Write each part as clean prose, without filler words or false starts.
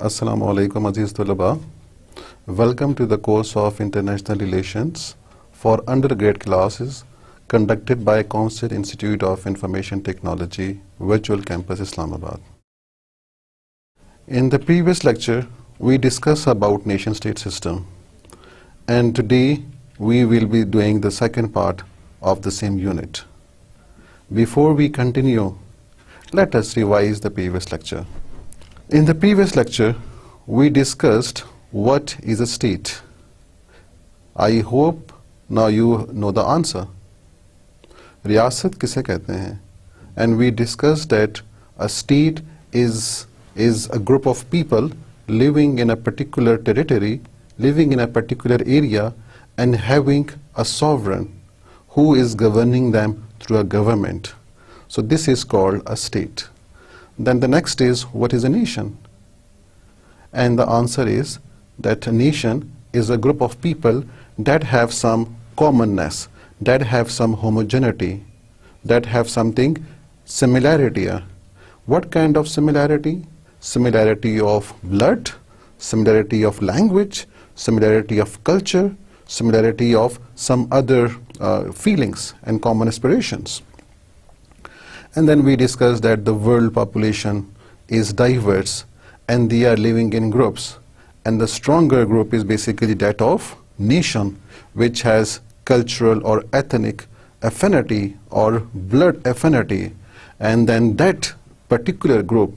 Assalamu alaikum Aziz Tulaba. Welcome to the course of International Relations for undergrad classes conducted by Council Institute of Information Technology, Virtual Campus Islamabad. In the previous lecture, we discussed about nation-state system, and today we will be doing the second part of the same unit. Before we continue, let us revise the previous lecture. In the previous lecture, we discussed what is a state. I hope now you know the answer. Riyasat kise kehte hain? And we discussed that a state is a group of people living in a particular territory, living in a particular area, and having a sovereign who is governing them through a government. So this is called a state. Then the next is, what is a nation? And the answer is that a nation is a group of people that have some commonness, that have some homogeneity, that have something similarity. What kind of similarity? Similarity of blood, similarity of language, similarity of culture, similarity of some other feelings and common aspirations. And then we discussed that the world population is diverse and they are living in groups. And the stronger group is basically that of nation, which has cultural or ethnic affinity or blood affinity. And then that particular group,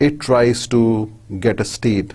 it tries to get a state.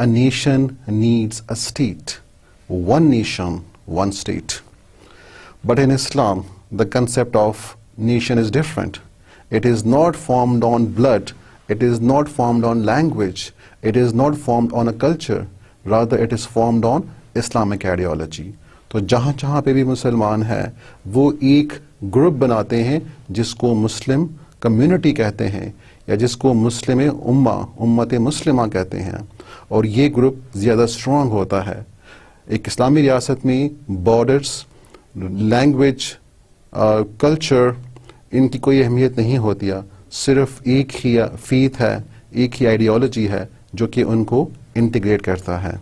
a nation needs a state. One nation, one state. But in Islam, the concept of nation is different. It is not formed on blood, it is not formed on language, it is not formed on a culture, rather it is formed on Islamic ideology. تو جہاں جہاں پہ بھی مسلمان ہیں وہ ایک group بناتے ہیں جس کو مسلم کمیونٹی کہتے ہیں یا جس کو مسلم امت مسلمہ کہتے ہیں، اور یہ گروپ زیادہ اسٹرانگ ہوتا ہے. ایک اسلامی ریاست میں بارڈرز، لینگویج، کلچر، ان کی کوئی اہمیت نہیں ہوتی ہے، صرف ایک ہی فیتھ ہے، ایک ہی آئیڈیالوجی ہے جو کہ ان کو انٹیگریٹ کرتا ہے.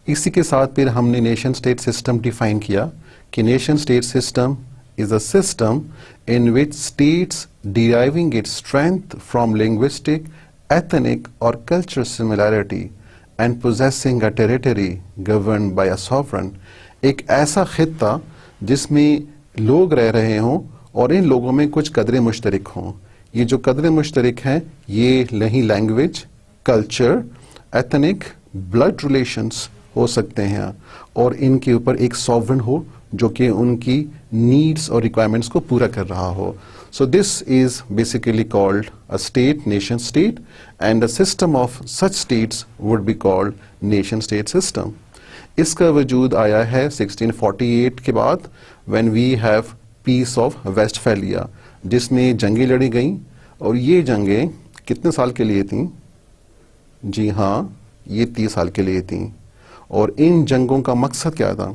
اسی کے ساتھ پھر ہم نے نیشن اسٹیٹ سسٹم ڈیفائن کیا کہ nation state system is a system in which states deriving its strength from linguistic, ethnic or cultural similarity and possessing a territory governed by a sovereign. ایک ایسا خطہ جس میں لوگ رہ رہے ہوں اور ان لوگوں میں کچھ قدریں مشترک ہوں. یہ جو قدریں مشترک ہیں یہ نہیں language, culture, ethnic, blood relations ہو سکتے ہیں، اور ان کے اوپر ایک سوورن ہو جو کہ ان کی نیڈس اور ریکوائرمنٹس کو پورا کر رہا ہو. So this is basically called a state, nation state, and a system of such states would be called nation state system. اس کا وجود آیا ہے 1648 کے بعد، when we have peace of Westphalia فیلیا، جس میں جنگیں لڑی گئیں. اور یہ جنگیں کتنے سال کے لیے تھیں؟ جی ہاں، یہ 30 سال کے لیے تھیں. اور ان جنگوں کا مقصد کیا تھا؟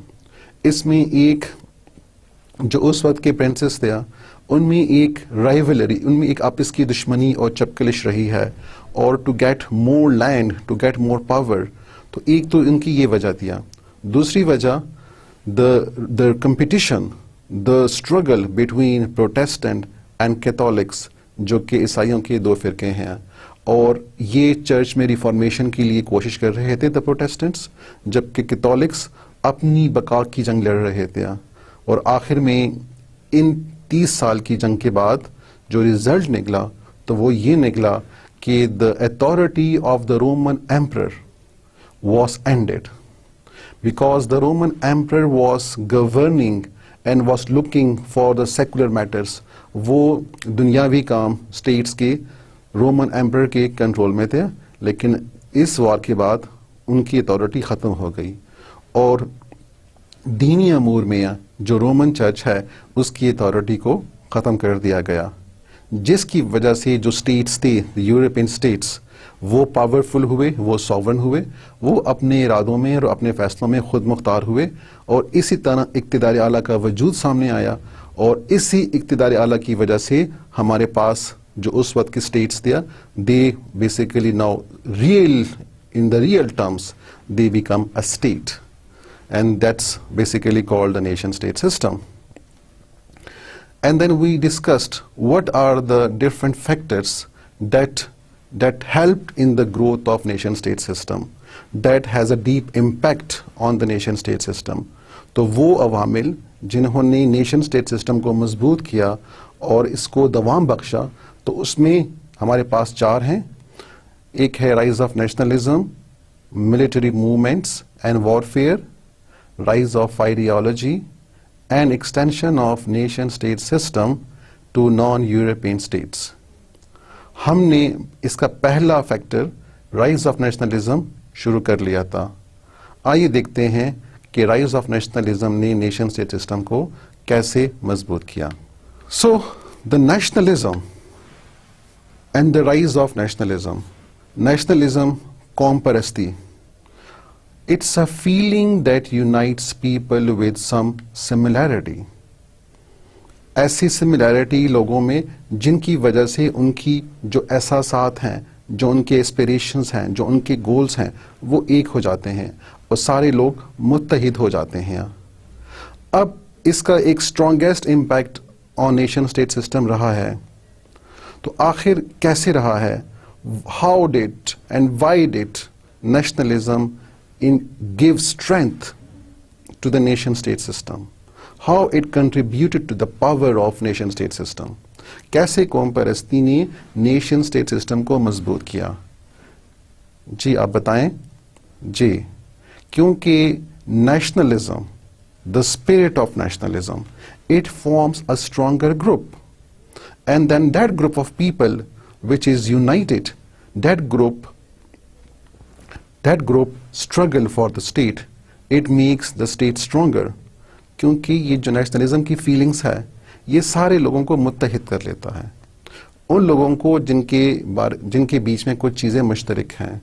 اس میں ایک جو اس وقت کے پرنسس تھے ان میں ایک رائیولری، ان میں ایک آپس کی دشمنی اور چپکلش رہی ہے، اور to get more land, to get more power. تو ایک تو ان کی یہ وجہ تھی. دوسری وجہ the competition, the struggle between Protestant and Catholics, جو کہ عیسائیوں کے دو فرقے ہیں، اور یہ چرچ میں ریفارمیشن کے لیے کوشش کر رہے تھے دا پروٹیسٹنٹس، جبکہ کیتھولکس اپنی بقا کی جنگ لڑ رہے تھے. اور آخر میں ان 30 سال کی جنگ کے بعد جو رزلٹ نکلا تو وہ یہ نکلا کہ the authority of the Roman emperor was ended, because the Roman emperor was governing and was looking for the secular matters. وہ دنیاوی کام اسٹیٹس کے رومن ایمپرر کے کنٹرول میں تھے، لیکن اس وار کے بعد ان کی اتھارٹی ختم ہو گئی، اور دینی امور میں جو رومن چرچ ہے اس کی اتھارٹی کو ختم کر دیا گیا، جس کی وجہ سے جو اسٹیٹس تھے، یورپین اسٹیٹس، وہ پاورفل ہوئے، وہ سوورن ہوئے، وہ اپنے ارادوں میں اور اپنے فیصلوں میں خود مختار ہوئے، اور اسی طرح اقتدار اعلیٰ کا وجود سامنے آیا، اور اسی اقتدار اعلیٰ کی وجہ سے ہمارے پاس جو اس وقت کے اسٹیٹس تھے they basically now in the real terms they become a state, and that's basically called the nation state system. And then we discussed what are the different factors that helped in the growth of nation state system, that has a deep impact on the nation state system. تو وہ عوامل جنہوں نے nation state system کو مضبوط کیا اور اس کو دوام بخشا، تو اس میں ہمارے پاس 4 ہیں. ایک ہے rise of nationalism, military movements and warfare, rise of ideology and extension of nation state system to non European states. ہم نے اس کا پہلا فیکٹر رائز آف نیشنلزم شروع کر لیا تھا. آئیے دیکھتے ہیں کہ رائز آف نیشنلزم نے نیشن اسٹیٹ سسٹم کو کیسے مضبوط کیا. So the nationalism and the rise of nationalism. Nationalism قوم پرستی. It's a feeling that unites people with some similarity. ایسی سملیرٹی لوگوں میں جن کی وجہ سے ان کی جو احساسات ہیں، جو ان کے اسپریشنز ہیں، جو ان کے گولز ہیں، وہ ایک ہو جاتے ہیں اور سارے لوگ متحد ہو جاتے ہیں. اب اس کا ایک strongest impact on nation state system رہا ہے. تو آخر کیسے رہا ہے؟ How did and why did nationalism give strength to the nation state system? How it contributed to the power of nation state system? کیسے قوم پرستی نے نیشن اسٹیٹ سسٹم کو مضبوط کیا؟ جی آپ بتائیں. جی کیونکہ nationalism, the spirit of nationalism, it forms a stronger group, and then that group of people which is united, that group struggle for the state, it makes the state stronger. کیونکہ یہ جو nationalism کی feelings ہے یہ سارے لوگوں کو متحد کر لیتا ہے. ان لوگوں کو جن کے بیچ میں کچھ چیزیں مشترک ہیں،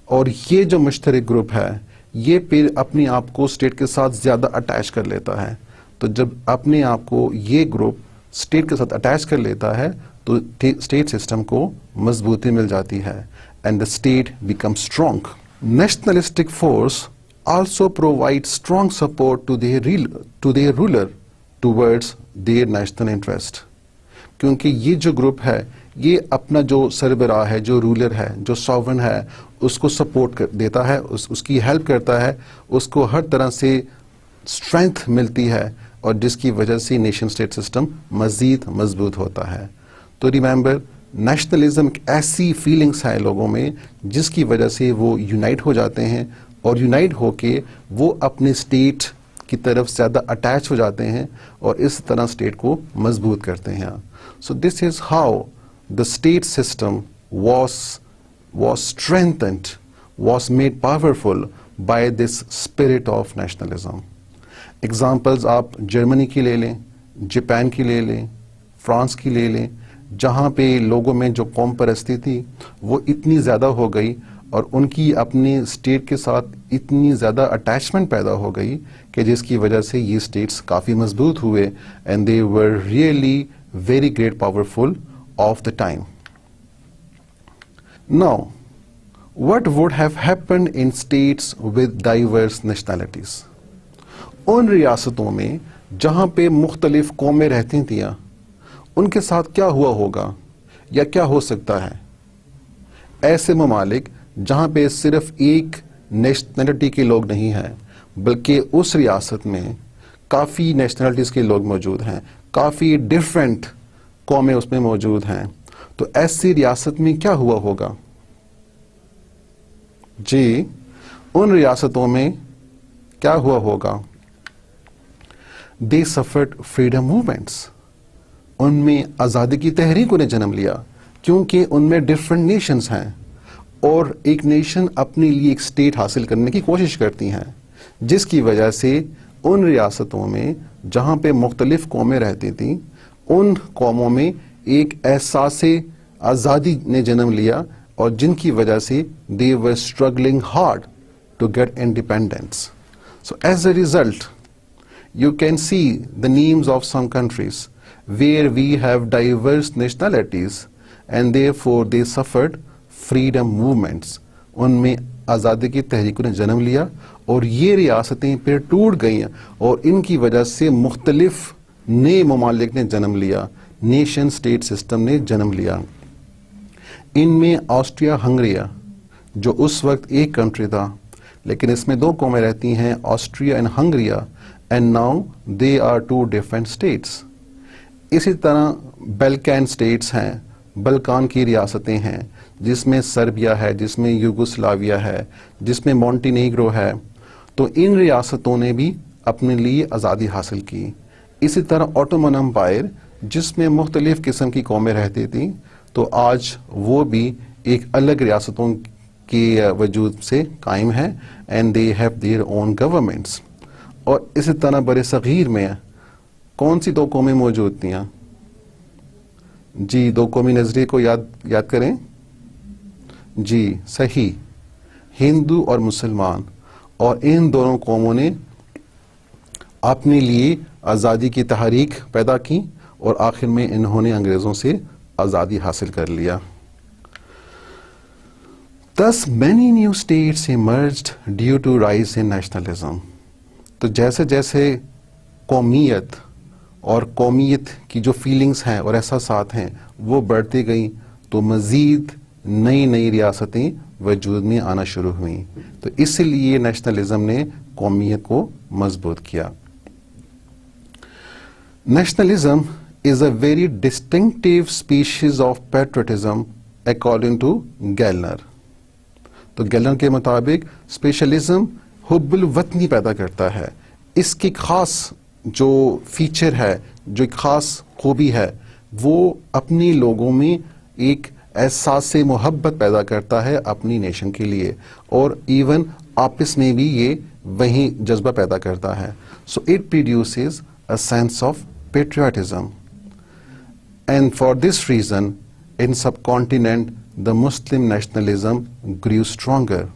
اور یہ جو مشترک گروپ ہے یہ پھر اپنے آپ کو اسٹیٹ کے ساتھ زیادہ اٹیچ کر لیتا ہے. تو جب اپنے آپ کو یہ گروپ اسٹیٹ کے ساتھ اٹیچ کر لیتا ہے تو اسٹیٹ سسٹم کو مضبوطی مل جاتی ہے، and the state become strong. Nationalistic force also provide strong support to their ruler towards their national interest. کیونکہ یہ جو گروپ ہے یہ اپنا جو سربراہ ہے، جو رولر ہے، جو ساورن ہے، اس کو سپورٹ دیتا ہے، اس کی ہیلپ کرتا ہے، اس کو ہر طرح سے اسٹرینتھ ملتی ہے، اور جس کی وجہ سے نیشن اسٹیٹ سسٹم مزید مضبوط ہوتا ہے. تو ریمبر، نیشنلزم ایک ایسی فیلنگس ہے لوگوں میں جس کی وجہ سے وہ یونائٹ ہو جاتے ہیں، اور یونائٹ ہو کے وہ اپنے اسٹیٹ کی طرف زیادہ اٹیچ ہو جاتے ہیں اور اس طرح اسٹیٹ کو مضبوط کرتے ہیں. So this is how the state system was strengthened, was made powerful by this spirit of nationalism. Examples آپ جرمنی کی لے لیں، جاپان کی لے لیں، فرانس کی لے لیں، جہاں پہ لوگوں میں جو قوم پرستی تھی وہ اتنی زیادہ ہو گئی اور ان کی اپنے اسٹیٹ کے ساتھ اتنی زیادہ اٹیچمنٹ پیدا ہو گئی کہ جس کی وجہ سے یہ اسٹیٹس کافی مضبوط ہوئے، and they were really very great powerful of the time. Now, what would have happened in states with diverse nationalities? ان ریاستوں میں جہاں پہ مختلف قومیں رہتی تھیں ان کے ساتھ کیا ہوا ہوگا یا کیا ہو سکتا ہے؟ ایسے ممالک جہاں پہ صرف ایک نیشنلٹی کے لوگ نہیں ہیں بلکہ اس ریاست میں کافی نیشنلٹیز کے لوگ موجود ہیں، کافی ڈفرینٹ قومیں اس میں موجود ہیں، تو ایسی ریاست میں کیا ہوا ہوگا؟ جی ان ریاستوں میں کیا ہوا ہوگا؟ They suffered freedom movements. ان میں آزادی کی تحریکوں نے جنم لیا کیونکہ ان میں ڈفرینٹ نیشنز ہیں اور ایک نیشن اپنے لیے ایک اسٹیٹ حاصل کرنے کی کوشش کرتی ہیں، جس کی وجہ سے ان ریاستوں میں جہاں پہ مختلف قومیں رہتی تھیں ان قوموں میں ایک احساس آزادی نے جنم لیا، اور جن کی وجہ سے they were struggling hard to get independence. So as a result, you can see the names of some countries where we have diverse nationalities and therefore they suffered freedom movements. ان میں آزادی کی تحریکوں نے جنم لیا اور یہ ریاستیں پھر ٹوٹ گئیں اور ان کی وجہ سے مختلف نئے ممالک نے جنم لیا, نیشن سٹیٹ سسٹم نے جنم لیا. ان میں آسٹریا ہنگریا جو اس وقت ایک کنٹری تھا لیکن اس میں دو قومیں رہتی ہیں, Austria and Hungaria, and now they are two different states. اسی طرح بلکان اسٹیٹس ہیں, بلکان کی ریاستیں ہیں جس میں سربیا ہے, جس میں یوگوسلاویا ہے, جس میں مونٹینیگرو ہے. تو ان ریاستوں نے بھی اپنے لیے آزادی حاصل کی. اسی طرح اوٹومن امپائر جس میں مختلف قسم کی قومیں رہتی تھیں تو آج وہ بھی ایک الگ ریاستوں کے وجود سے قائم ہے, and they have their own governments. اور اسی طرح بر صغیر میں کون سی دو قومیں موجود تھیں؟ جی, دو قومی نظریے کو یاد کریں. جی صحیح, ہندو اور مسلمان. اور ان دونوں قوموں نے اپنے لیے آزادی کی تحریک پیدا کی اور آخر میں انہوں نے انگریزوں سے آزادی حاصل کر لیا. Thus many new states emerged due to rise in nationalism. تو جیسے جیسے قومیت اور قومیت کی جو فیلنگز ہیں اور احساسات ہیں وہ بڑھتی گئیں تو مزید نئی نئی ریاستیں وجود میں آنا شروع ہوئیں. تو اس لیے نیشنلزم نے قومیت کو مضبوط کیا. Nationalism is a very distinctive species of patriotism according to گیلنر. تو گیلنر کے مطابق اسپیشلزم حب الوطنی پیدا کرتا ہے. اس کی خاص جو فیچر ہے, جو ایک خاص خوبی ہے, وہ اپنی لوگوں میں ایک احساس محبت پیدا کرتا ہے اپنی نیشن کے لیے, اور ایون آپس میں بھی یہ وہی جذبہ پیدا کرتا ہے. So it produces a sense of patriotism. And for this reason in subcontinent the Muslim nationalism grew stronger.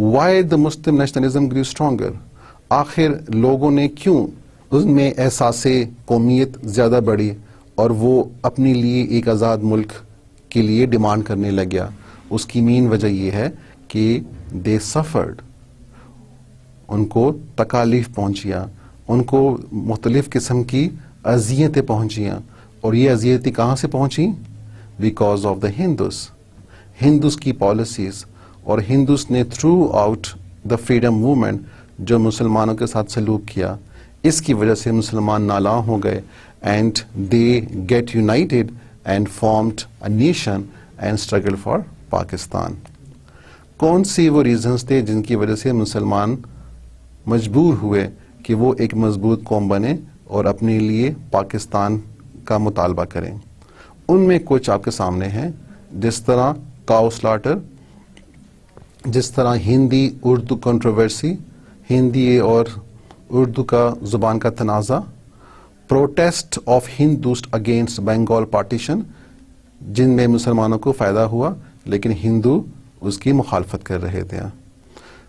Why the Muslim nationalism grew stronger? آخر لوگوں نے کیوں ان میں احساس قومیت زیادہ بڑھی اور وہ اپنے لیے ایک آزاد ملک کے لیے ڈیمانڈ کرنے لگیا؟ اس کی مین وجہ یہ ہے کہ they suffered. ان کو تکالیف پہنچیاں, ان کو مختلف قسم کی اذیتیں پہنچیاں, اور یہ اذیتیں کہاں سے پہنچیں؟ بیکاز آف دا ہندوز کی پالیسیز. اور ہندوز نے through out the freedom movement جو مسلمانوں کے ساتھ سلوک کیا, اس کی وجہ سے مسلمان نالاں ہو گئے, and they get united and formed a nation and struggle for Pakistan. کون سی وہ ریزنس تھے جن کی وجہ سے مسلمان مجبور ہوئے کہ وہ ایک مضبوط قوم بنے اور اپنے لیے پاکستان کا مطالبہ کریں؟ ان میں کچھ آپ کے سامنے ہیں, جس طرح کاؤ سلاٹر, جس طرح ہندی اردو کنٹروورسی, ہندی اور اردو کا زبان کا تنازع, protest of Hindus against Bengal partition جن میں مسلمانوں کو فائدہ ہوا لیکن ہندو اس کی مخالفت کر رہے تھے.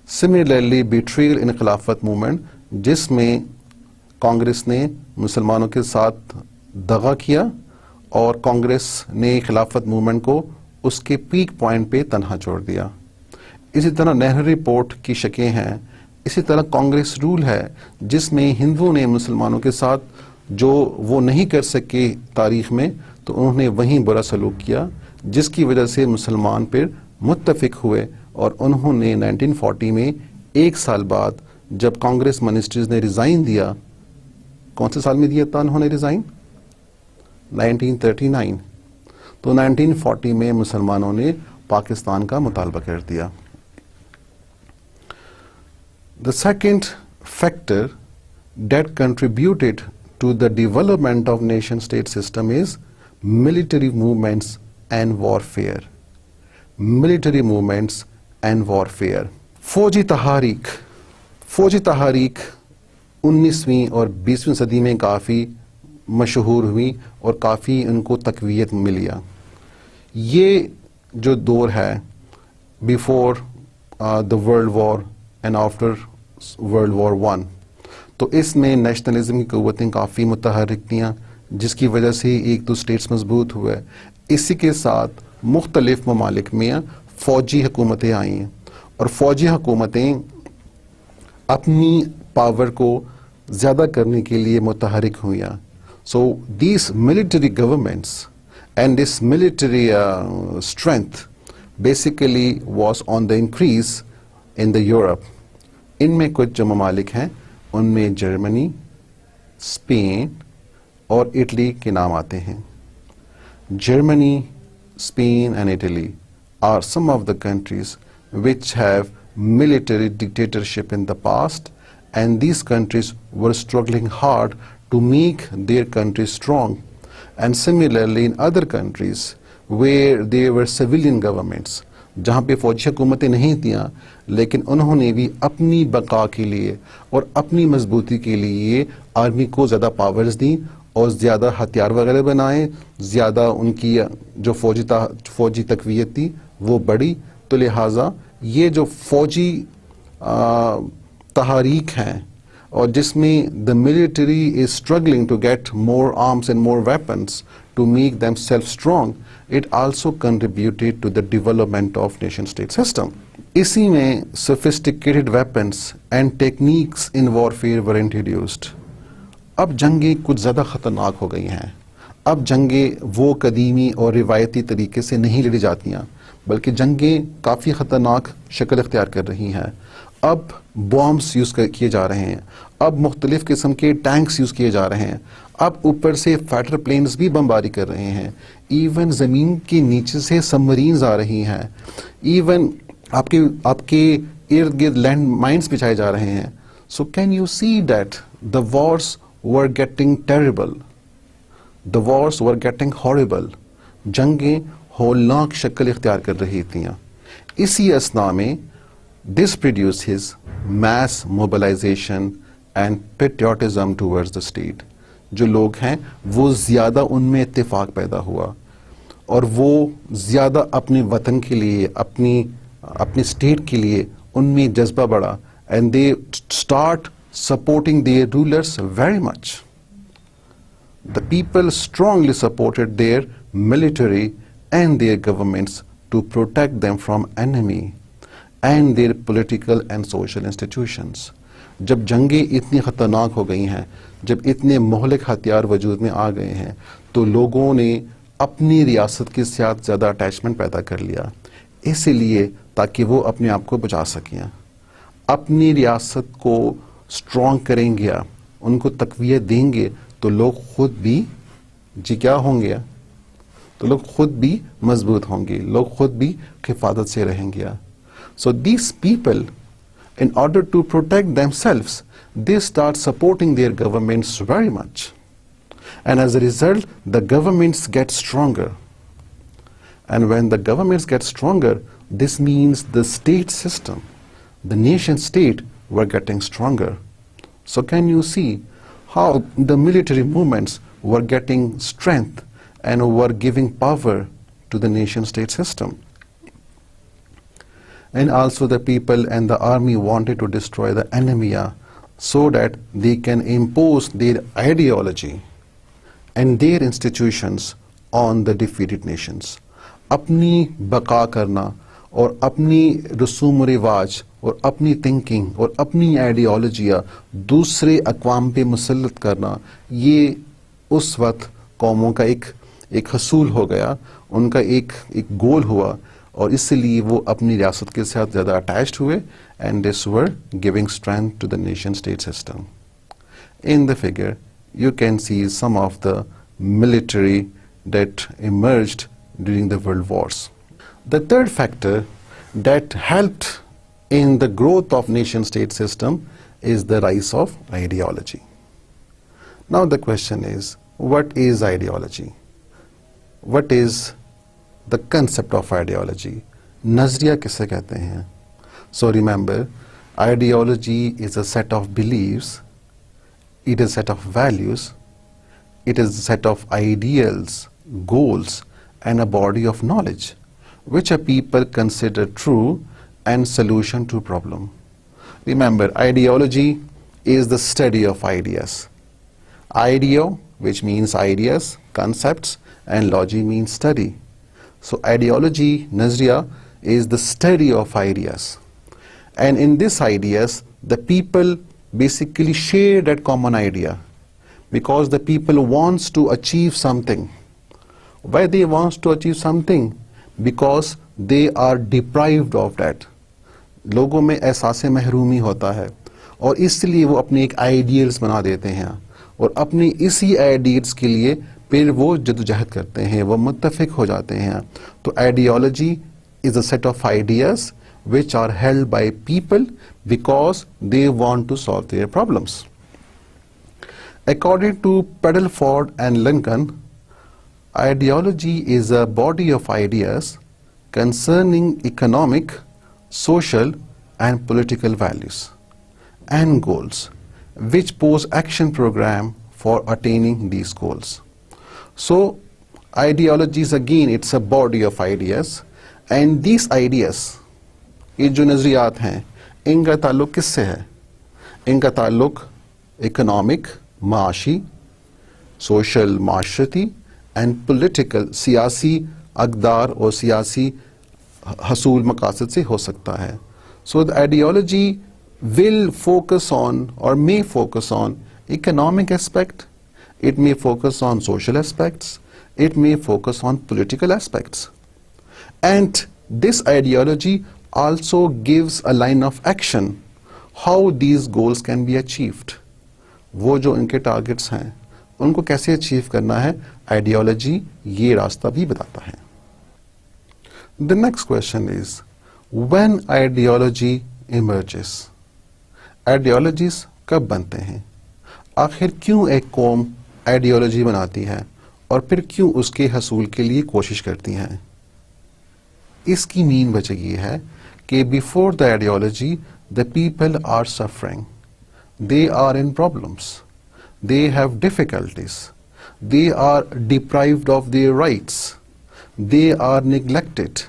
سملرلی بیٹریل ان خلافت موومنٹ جس میں کانگریس نے مسلمانوں کے ساتھ دغا کیا اور کانگریس نے خلافت موومنٹ کو اس کے پیک پوائنٹ پہ تنہا چھوڑ دیا. اسی طرح نہرو رپورٹ کی شکیں ہیں. اسی طرح کانگریس رول ہے جس میں ہندوؤں نے مسلمانوں کے ساتھ جو وہ نہیں کر سکے تاریخ میں, تو انہوں نے وہیں برا سلوک کیا, جس کی وجہ سے مسلمان پھر متفق ہوئے اور انہوں نے 1940 میں ایک سال بعد جب کانگریس منسٹریز نے ریزائن دیا, کون سے سال میں دیا تھا انہوں نے ریزائن؟ 1939. تو 1940 میں مسلمانوں نے پاکستان کا مطالبہ کر دیا. The second factor that contributed to the development of nation-state system is military movements and warfare. Military movements and warfare. فوجی تحاریک 19ویں اور 20ویں صدی میں کافی مشہور ہوئی اور کافی ان کو تقویت ملیا. یہ جو دور ہے before the world war and after world war 1, تو اس میں نیشنلزم کی قوتیں کافی متحرک تھیں جس کی وجہ سے ایک تو اسٹیٹس مضبوط ہوئے. اسی کے ساتھ مختلف ممالک میں فوجی حکومتیں آئیں اور فوجی حکومتیں اپنی پاور کو زیادہ کرنے کے لیے متحرک ہوئیں. So these military governments and this military strength basically was on the increase in the Europe. ان میں کچھ جو ممالک ہیں ان میں جرمنی، اسپین اور اٹلی کے نام آتے ہیں. Germany, Spain and Italy are some of the countries which have military dictatorship in the past, and these countries were struggling hard to make their country strong. And similarly in other countries where there were civilian governments, جہاں پہ فوجی حکومتیں نہیں تھیں لیکن انہوں نے بھی اپنی بقا کے لیے اور اپنی مضبوطی کے لیے آرمی کو زیادہ پاورز دیں اور زیادہ ہتھیار وغیرہ بنائے، زیادہ ان کی جو فوجی تقویت تھی وہ بڑی. تو لہٰذا یہ جو فوجی تحریک ہیں اور جس میں the military is struggling to get more arms and more weapons to make themselves strong, it also contributed to the development of nation state system. اسی میں sophisticated weapons and techniques in warfare were introduced. اب جنگیں کچھ زیادہ خطرناک ہو گئی ہیں. اب جنگیں وہ قدیمی اور روایتی طریقے سے نہیں لڑی جاتی ہیں بلکہ جنگیں کافی خطرناک شکل اختیار کر رہی ہیں. اب بامبس یوز کیے جا رہے ہیں، اب مختلف قسم کے ٹینکس یوز کیے جا رہے ہیں، اب اوپر سے فائٹر پلینز بھی بمباری کر رہے ہیں، ایون زمین کے نیچے سے سبمرینز آ رہی ہیں، ایون آپ کے ارد گرد لینڈ مائنس بچھائے جا رہے ہیں. So can you see that the wars were getting terrible, the wars were getting horrible. جنگیں ہولناک شکل اختیار کر رہی تھیں. اسی اثناء میں this produces mass mobilization and patriotism towards the state. جو لوگ ہیں وہ زیادہ ان میں اتفاق پیدا ہوا اور وہ زیادہ اپنے وطن کے لیے اپنی اسٹیٹ کے لیے ان میں جذبہ بڑھا and they start supporting their rulers very much. The people strongly supported their military and their governments to protect them from enemy and their political and social institutions. جب جنگیں اتنی خطرناک ہو گئی ہیں، جب اتنے مہلک ہتھیار وجود میں آ گئے ہیں تو لوگوں نے اپنی ریاست کے ساتھ زیادہ اٹیچمنٹ پیدا کر لیا، اسی لیے تاکہ وہ اپنے آپ کو بچا سکیں، اپنی ریاست کو اسٹرانگ کریں گے، ان کو تقویت دیں گے تو لوگ خود بھی کیا ہوں گے، تو لوگ خود بھی مضبوط ہوں گے، لوگ خود بھی حفاظت سے رہیں گے. So these people in order to protect themselves they start supporting their governments very much, and as a result the governments get stronger, and when the governments get stronger this means the state system, the nation state were getting stronger. So can you see how the military movements were getting strength and were giving power to the nation state system? And also the people and the army wanted to destroy the enemy so that they can impose their ideology and their institutions on the defeated nations. اپنی بقا کرنا اور اپنی رسوم و رواج اور اپنی تھنکنگ اور اپنی آئیڈیالوجیاں دوسرے اقوام پہ مسلط کرنا، یہ اس وقت قوموں کا ایک حصول ہو گیا، ان کا ایک گول ہوا، اور اس لیے وہ اپنی ریاست کے ساتھ زیادہ اٹیچڈ ہوئے and this were giving strength to the nation state system. In the figure you can see some of the military that emerged during the world wars. The third factor that helped in the growth of nation state system is the rise of ideology. Now the question is, what is ideology? What is the concept of ideology? Nazriya kisse kehte hain? So remember, ideology is a set of beliefs, it is a set of values, it is a set of ideals, goals and a body of knowledge which a people consider true and solution to problem. Remember, ideology is the study of ideas. Ideo, which means ideas, concepts, and logy means study. So ideology, nazriya, is the study of ideas. And in these ideas, the people basically share that common idea, because the people wants to achieve something. Why they wants to achieve something? Because they are deprived of that. لوگوں میں احساس محرومی ہوتا ہے اور اس لیے وہ اپنے ایک آئیڈیلز بنا دیتے ہیں اور اپنی اسی آئیڈیلز کے لیے پھر وہ جدوجہد کرتے ہیں, وہ متفق ہو جاتے ہیں. تو ideology is a set of ideas which are held by people because they want to solve their problems. According to Paddleford and Lincoln, ideology is a body of ideas concerning economic, social and political values and goals, which pose action program for attaining these goals. So ideology is, again, it's a body of ideas, and these ideas, یہ جو نظریات ہیں, ان کا تعلق کس سے ہے؟ ان کا تعلق اکنامک, معاشی, سوشل, معاشرتی, اینڈ پولیٹیکل, سیاسی اقدار اور سیاسی حصول مقاصد سے ہو سکتا ہے. سو the ideology will focus on or may focus on economic aspect, it may focus on social aspects, it may focus on political aspects. And this ideology also gives a line of action how these goals can be achieved. وہ جو ان کے targets ہیں ان کو کیسے achieve کرنا ہے, ideology یہ راستہ بھی بتاتا ہے. The next question is, when ideology emerges, ideologies کب بنتے ہیں؟ آخر کیوں ایک قوم آئیڈیالوجی بناتی ہے اور پھر کیوں اس کے حصول کے لیے کوشش کرتی ہیں؟ اس کی مین وجہ یہ ہے کہ before the ideology, the people are suffering. They are in problems. They have difficulties. They are deprived of their rights. They are neglected.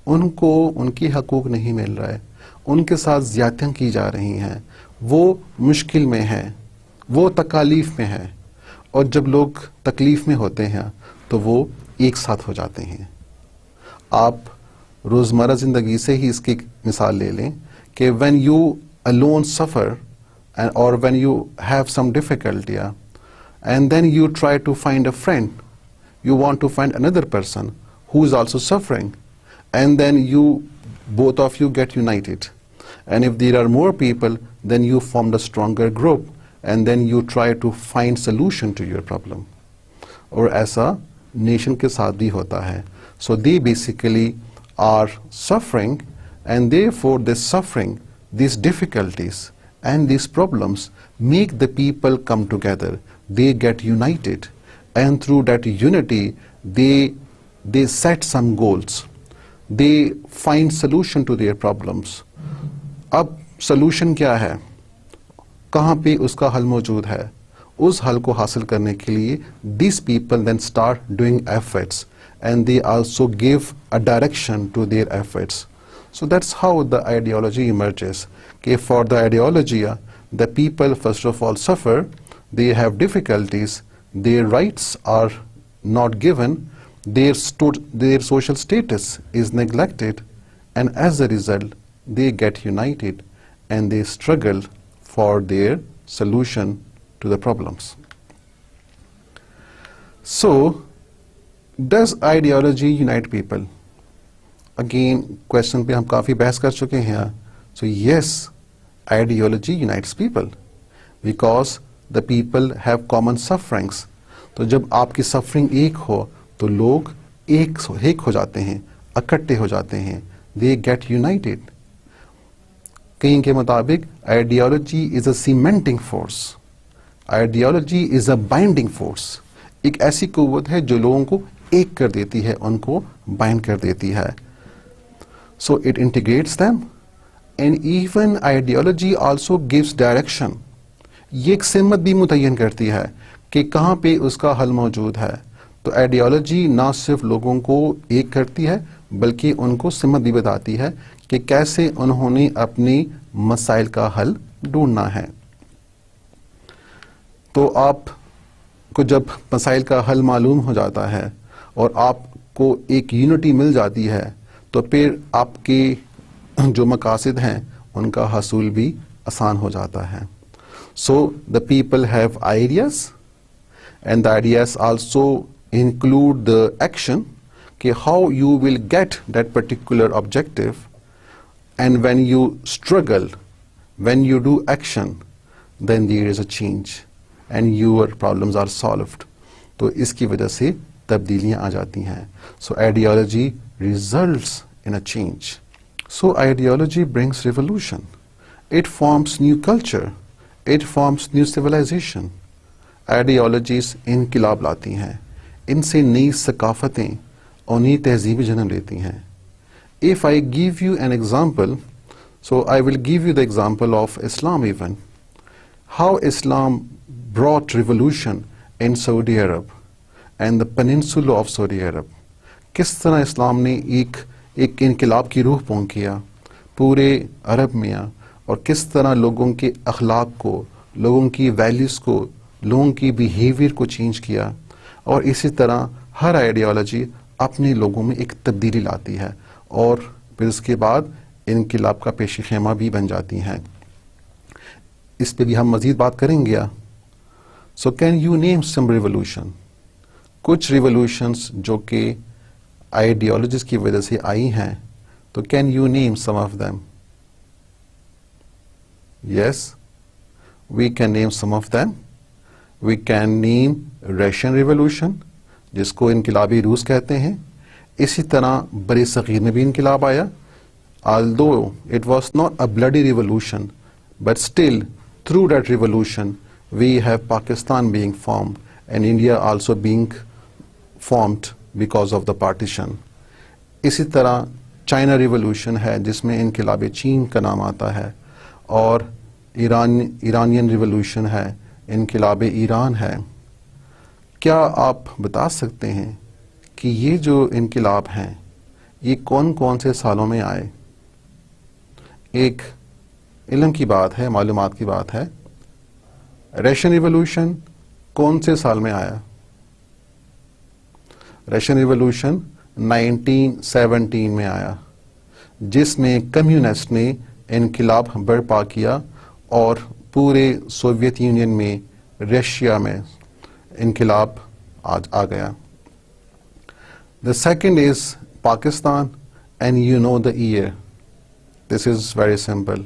ان کو ان کی حقوق نہیں مل رہے, ان کے ساتھ زیادتیاں کی جا رہی ہیں, وہ مشکل میں ہیں, وہ تکالیف میں ہیں, اور جب لوگ تکلیف میں ہوتے ہیں تو وہ ایک ساتھ ہو جاتے ہیں. آپ روزمرہ زندگی سے ہی اس کی مثال لے لیں کہ when you alone suffer or when you have some difficulty and then you try to find a friend, you want to find another person who is also suffering, and then both of you get united, and if there are more people then you form a stronger group and then you try to find solution to your problem. اور ایسا nation کے ساتھ بھی ہوتا ہے. So they basically are suffering, and therefore this suffering, these difficulties and these problems make the people come together. They get united, and through that unity they set some goals. They find solution to their problems. اب solution کیا ہے, کہاں پہ اس کا حل موجود ہے؟ اس حل کو حاصل کرنے کے لیے these people then start doing efforts, and they also give a direction to their efforts. So that's how the ideology emerges. Okay, for the ideology, the people first of all suffer, they have difficulties, their rights are not given, their social status is neglected, and as a result they get united and they struggle for their solution to the problems. So does ideology unite people? Again, question پہ ہم کافی بحث کر چکے ہیں. So yes, ideology unites people because the people have common sufferings. تو جب آپ کی سفرنگ ایک ہو تو لوگ ایک ہو جاتے ہیں, اکٹھے ہو جاتے ہیں, they get united. کہیں کے مطابق ideology is a cementing force. Ideology is a binding force. ایک ایسی قوت ہے جو لوگوں کو ایک کر دیتی ہے, ان کو بائنڈ کر دیتی ہے. So it integrates them, and even ideology also gives direction. یہ ایک سمت بھی متعین کرتی ہے کہ کہاں پہ اس کا حل موجود ہے. تو آئیڈیالوجی نہ صرف لوگوں کو ایک کرتی ہے بلکہ ان کو سمت بھی بتاتی ہے کہ کیسے انہوں نے اپنی مسائل کا حل ڈھونڈنا ہے. تو آپ کو جب مسائل کا حل معلوم ہو جاتا ہے اور آپ کو ایک یونٹی مل جاتی ہے تو پھر آپ کے جو مقاصد ہیں ان کا حصول بھی آسان ہو جاتا ہے. So the people have ideas and the ideas also include the action کہ how you will get that particular objective. And when you struggle, when you do action, then there is a change and your problems are solved. تو اس کی وجہ سے تبدیلیاں آ جاتی ہیں. So ideology results in a change. So ideology brings revolution. It forms new culture. It forms new civilization. Ideologies انقلاب لاتی ہیں. ان سے نئی ثقافتیں اور نئی تہذیبیں جنم لیتی ہیں. If I give you an example, so I will give you the example of Islam even. How Islam brought revolution in Saudi Arab and the peninsula of Saudi Arab. کس طرح اسلام نے ایک انقلاب کی روح پون کیا پورے عرب میں اور کس طرح لوگوں کے اخلاق کو، لوگوں کی ویلیوز کو، لوگوں کی بیہیویئر کو چینج کیا. اور اسی طرح ہر آئیڈیالوجی اپنے لوگوں میں ایک تبدیلی لاتی ہے اور پھر اس کے بعد انقلاب کا پیش خیمہ بھی بن جاتی ہیں. اس پہ بھی ہم مزید بات کریں گے. سو can you name some revolution? کچھ ریولوشنس جو کہ آئیڈیالوجیز کی وجہ سے آئی ہیں، تو can you name some of them? Yes, we can name some of them. We can name Russian revolution جس کو انقلابی روس کہتے ہیں. اسی طرح بر صغیر میں بھی انقلاب آیا. although it was not a bloody revolution, but still through that revolution we have Pakistan being formed and India also being formed because of the partition. اسی طرح چائنا ریولوشن ہے جس میں انقلاب چین کا نام آتا ہے، اور ایرانین ریولوشن ہے، انقلاب ایران ہے. کیا آپ بتا سکتے ہیں کہ یہ جو انقلاب ہیں یہ کون کون سے سالوں میں آئے؟ ایک علم کی بات ہے، معلومات کی بات ہے. رشین ریولوشن کون سے سال میں آیا؟ رشین ریولوشن 1917 میں آیا، جس میں کمیونسٹ نے انقلاب برپا کیا اور پورے سوویت یونین میں، رشیا میں انقلاب آ گیا. The second is Pakistan, and you know the year. This is very simple.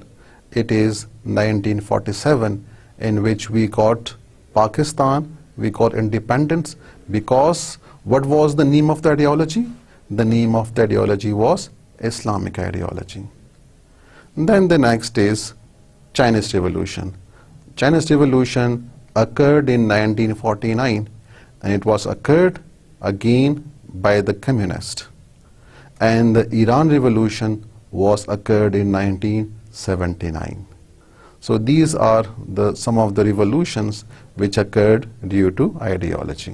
It is 1947 in which we got Pakistan, we got independence, because what was the name of the ideology? The name of the ideology was Islamic ideology. Then the next is Chinese Revolution. Chinese Revolution occurred in 1949 and it was occurred again by the communist, and the Iran revolution was occurred in 1979. So these are some of the revolutions which occurred due to ideology.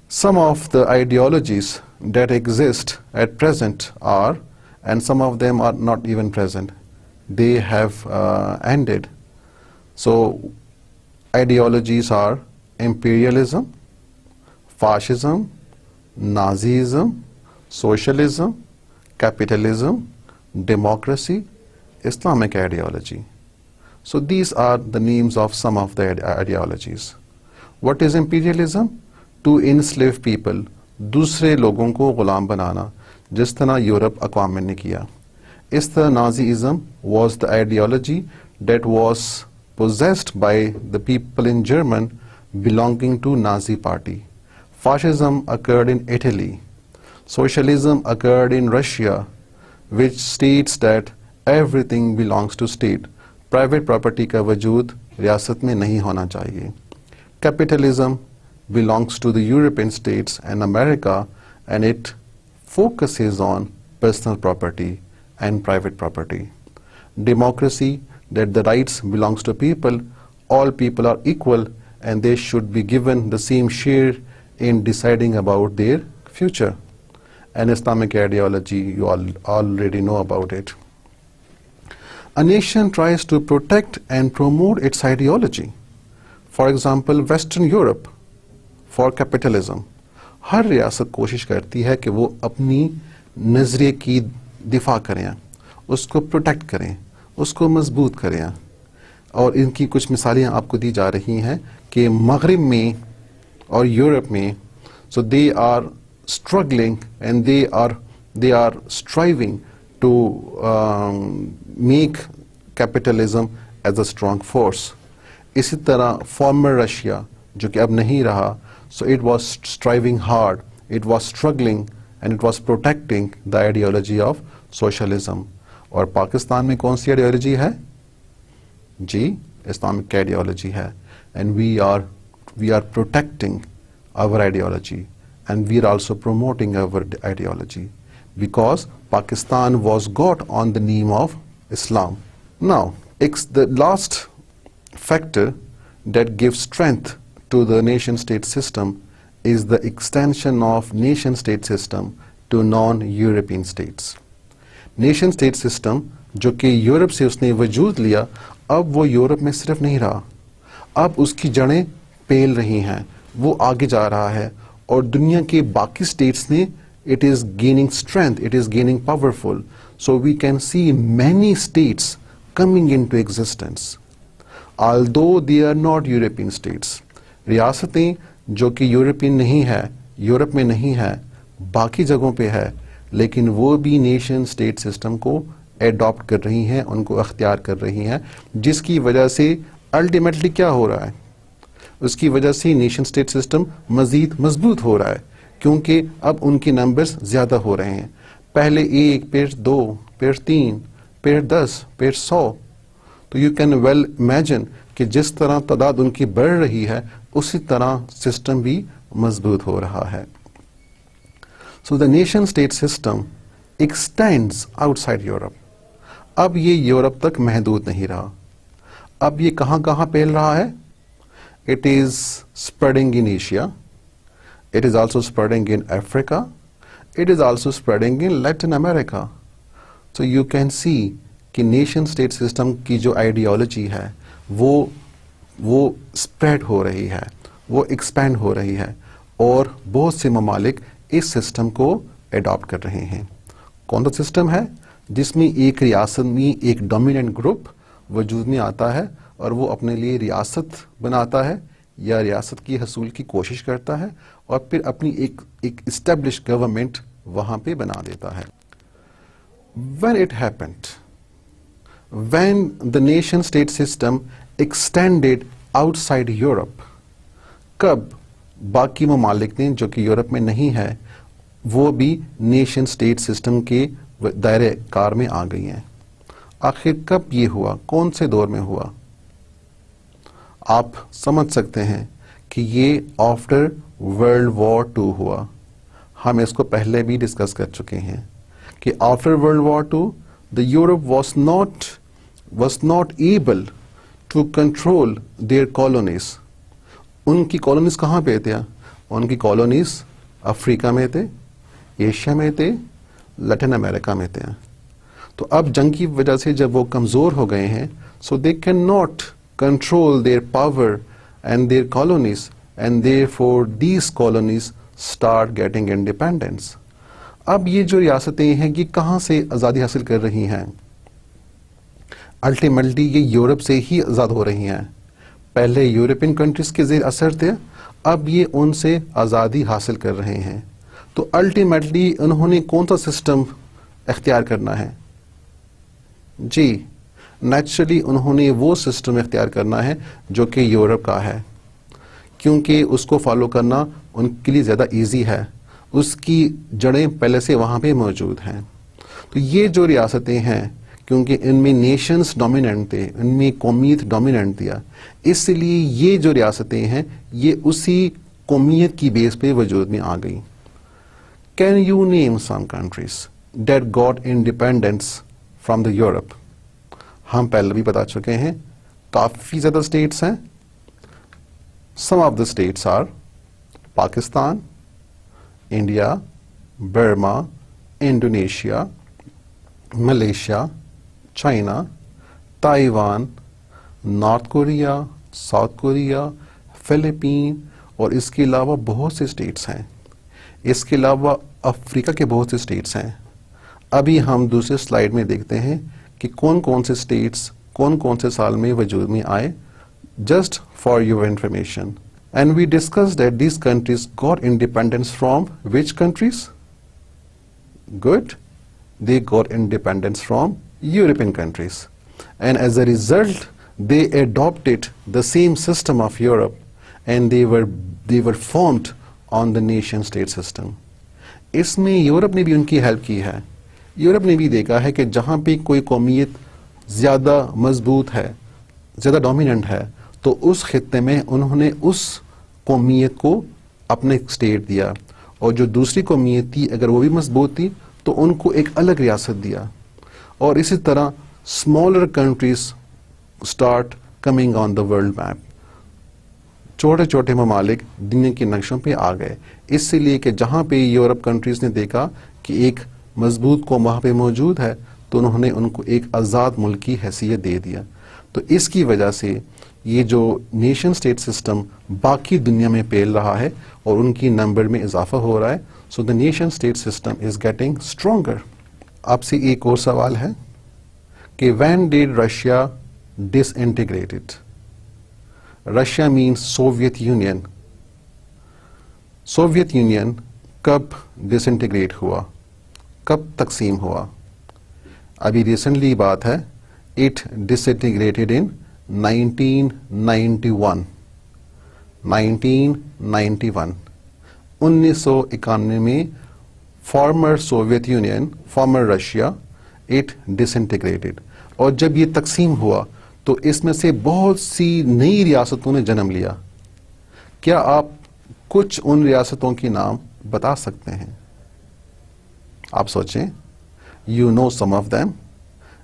Some of the ideologies that exist at present are, and some of them are not even present, they have ended. So ideologies are imperialism, fascism, Nazism, socialism, capitalism, democracy, Islamic ideology. So these are the names of some of the ideologies. What is imperialism? To enslave people, دوسرے لوگوں کو غلام بنانا، جس طرح Europe اقوام نے کیا. اس طرح Nazism was the ideology that was possessed by the people in Germany belonging to Nazi party. Fascism occurred in Italy. Socialism occurred in Russia, which states that everything belongs to state. Private property کا وجود ریاست میں نہیں ہونا چاہیے. Capitalism belongs to the European states and America, and it focuses on personal property and private property. Democracy, that the rights belongs to people, all people are equal and they should be given the same share in deciding about their future. And Islamic ideology, you all already know about it. A nation tries to protect and promote its ideology. For example western Europe for capitalism. ہر ریاست کوشش کرتی ہے کہ وہ اپنی نظریے کی دفاع کریں, اس کو پروٹیکٹ کریں, اس کو مضبوط کریں. اور ان کی کچھ مثالیں آپ کو دی جا رہی ہیں کہ مغرب میں اور یورپ میں so they are struggling and they are striving to make capitalism as a strong force. اسی طرح former Russia جو کہ اب نہیں رہا, so it was striving hard, it was struggling and it was protecting the ideology of socialism. اور پاکستان میں کون سی آئیڈیالوجی ہے؟ جی اسلامک آئیڈیالوجی ہے. and we are protecting our ideology and we are also promoting our ideology because Pakistan was got on the name of Islam. Now, the last factor that gives strength to the nation state system is the extension of nation state system to non-European states. Nation state system جو کہ Europe سے اس نے وجود لیا, اب وہ Europe میں صرف نہیں رہا, اب اس کی جڑیں پھیل رہی ہیں, وہ آگے جا رہا ہے اور دنیا کے باقی اسٹیٹس نے it is gaining strength, it is gaining powerful. So we can see many states coming into existence. Although they are not European states. ریاستیں جو کہ یورپین نہیں ہے, یورپ میں نہیں ہے, باقی جگہوں پہ ہے, لیکن وہ بھی نیشن اسٹیٹ سسٹم کو ایڈاپٹ کر رہی ہیں, ان کو اختیار کر رہی ہیں, جس کی وجہ سے الٹیمیٹلی کیا ہو رہا ہے, اس کی وجہ سے نیشن اسٹیٹ سسٹم مزید مضبوط ہو رہا ہے, کیونکہ اب ان کے نمبرز زیادہ ہو رہے ہیں. پہلے 1 پھر 2 پھر 3 پھر 10 پھر 100. تو یو کین ویل امیجن کہ جس طرح تعداد ان کی بڑھ رہی ہے اسی طرح سسٹم بھی مضبوط ہو رہا ہے. So the nation state system extends outside Europe. اب یہ یورپ تک محدود نہیں رہا, اب یہ کہاں کہاں پھیل رہا ہے؟ It is spreading in Asia, it is also spreading in Africa, it is also spreading in Latin America. So you can see کہ نیشن اسٹیٹ سسٹم کی جو آئیڈیالوجی ہے وہ اسپریڈ ہو رہی ہے, وہ ایکسپینڈ ہو رہی ہے, اور بہت سے ممالک اس سسٹم کو ایڈاپٹ کر رہے ہیں. کون سا سسٹم ہے؟ جس میں ایک ریاست میں ایک ڈومیننٹ گروپ وجود میں آتا ہے اور وہ اپنے لیے ریاست بناتا ہے یا ریاست کی حصول کی کوشش کرتا ہے, اور پھر اپنی ایک اسٹیبلش گورنمنٹ وہاں پہ بنا دیتا ہے. When it happened, when the nation state system extended outside Europe, کب باقی ممالک نے جو کہ یورپ میں نہیں ہے وہ بھی نیشن سٹیٹ سسٹم کے دائرے کار میں آ گئی ہیں. آخر کب یہ ہوا؟ کون سے دور میں ہوا؟ آپ سمجھ سکتے ہیں کہ یہ آفٹر ورلڈ وار 2 ہوا. ہم اس کو پہلے بھی ڈسکس کر چکے ہیں کہ after world war 2 the Europe was not able to control their colonies. ان کی کالونیز کہاں پہ تھے؟ ان کی کالونیز افریقہ میں تھے, ایشیا میں تھے, لیٹن امریکہ میں تھے. تو اب جنگ کی وجہ سے جب وہ کمزور ہو گئے ہیں, so they cannot control their power and their colonies, and therefore these colonies start getting independence. اب یہ جو ریاستیں ہیں یہ کہاں سے آزادی حاصل کر رہی ہیں؟ الٹیمیٹلی یہ یورپ سے ہی آزاد ہو رہی ہیں. پہلے یورپین کنٹریز کے زیر اثر تھے, اب یہ ان سے آزادی حاصل کر رہے ہیں. تو الٹیمیٹلی انہوں نے کون سا سسٹم اختیار کرنا ہے؟ جی نیچرلی انہوں نے وہ سسٹم اختیار کرنا ہے جو کہ یورپ کا ہے, کیونکہ اس کو فالو کرنا ان کے لیے زیادہ ایزی ہے, اس کی جڑیں پہلے سے وہاں پہ موجود ہیں. تو یہ جو ریاستیں ہیں کیونکہ ان میں نیشنز ڈومیننٹ تھے, ان میں قومیت ڈومیننٹ تھا, اس لیے یہ جو ریاستیں ہیں یہ اسی قومیت کی بیس پہ وجود میں آ گئی. Can you name some countries that got independence from the Europe? ہم پہلے بھی بتا چکے ہیں کافی زیادہ اسٹیٹس ہیں. Some of the states are Pakistan, India, Burma, Indonesia, Malaysia, China, Taiwan, North Korea, South Korea, Philippines اور اس کے علاوہ بہت سے اسٹیٹس ہیں. اس کے علاوہ افریقہ کے بہت سے اسٹیٹس ہیں. ابھی ہم دوسرے سلائیڈ میں دیکھتے ہیں کہ کون کون سے اسٹیٹس کون کون سے سال میں وجود میں آئے. Just for your information. And we discuss that these countries got independence from which countries? Good. They got independence from European countries, and as a result they adopted the same system of Europe, and they were formed on the nation state system. اس میں Europe نے بھی ان کی help کی ہے. Europe نے بھی دیکھا ہے کہ جہاں پہ کوئی قومیت زیادہ مضبوط ہے, زیادہ ڈومیننٹ ہے, تو اس خطے میں انہوں نے اس قومیت کو اپنے اسٹیٹ دیا, اور جو دوسری قومیت تھی اگر وہ بھی مضبوط تھی تو ان کو ایک الگ ریاست دیا. اور اسی طرح smaller countries start coming on the world map. چھوٹے چھوٹے ممالک دنیا کے نقشوں پہ آ گئے, اس لیے کہ جہاں پہ یورپ کنٹریز نے دیکھا کہ ایک مضبوط قوم وہاں پہ موجود ہے تو انہوں نے ان کو ایک آزاد ملک کی حیثیت دے دیا. تو اس کی وجہ سے یہ جو نیشن اسٹیٹ سسٹم باقی دنیا میں پھیل رہا ہے اور ان کی نمبر میں اضافہ ہو رہا ہے. So the nation state system is getting stronger. آپ سے ایک اور سوال ہے کہ when did Russia disintegrated? Russia means Soviet Union. Soviet Union کب ڈس انٹیگریٹ ہوا, کب تقسیم ہوا؟ ابھی ریسنٹلی بات ہے. It dish integrated in 1991. 1991 میں former Soviet Union, former Russia, it disintegrated. اور جب یہ تقسیم ہوا تو اس میں سے بہت سی نئی ریاستوں نے جنم لیا. کیا آپ کچھ ان ریاستوں کے نام بتا سکتے ہیں؟ آپ سوچیں. You know some of them,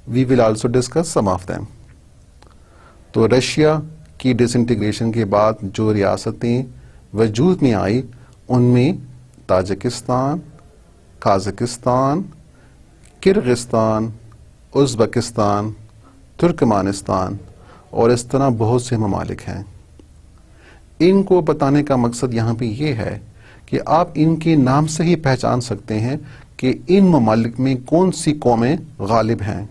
we will also discuss some of them. تو رشیا کی ڈس انٹیگریشن کے بعد جو ریاستیں وجود میں آئی ان میں Tajikistan, Kazakhstan, Kyrgyzstan, Uzbekistan, Turkmenistan اور اس طرح بہت سے ممالک ہیں. ان کو بتانے کا مقصد یہاں پہ یہ ہے کہ آپ ان کے نام سے ہی پہچان سکتے ہیں کہ ان ممالک میں کون سی قومیں غالب ہیں.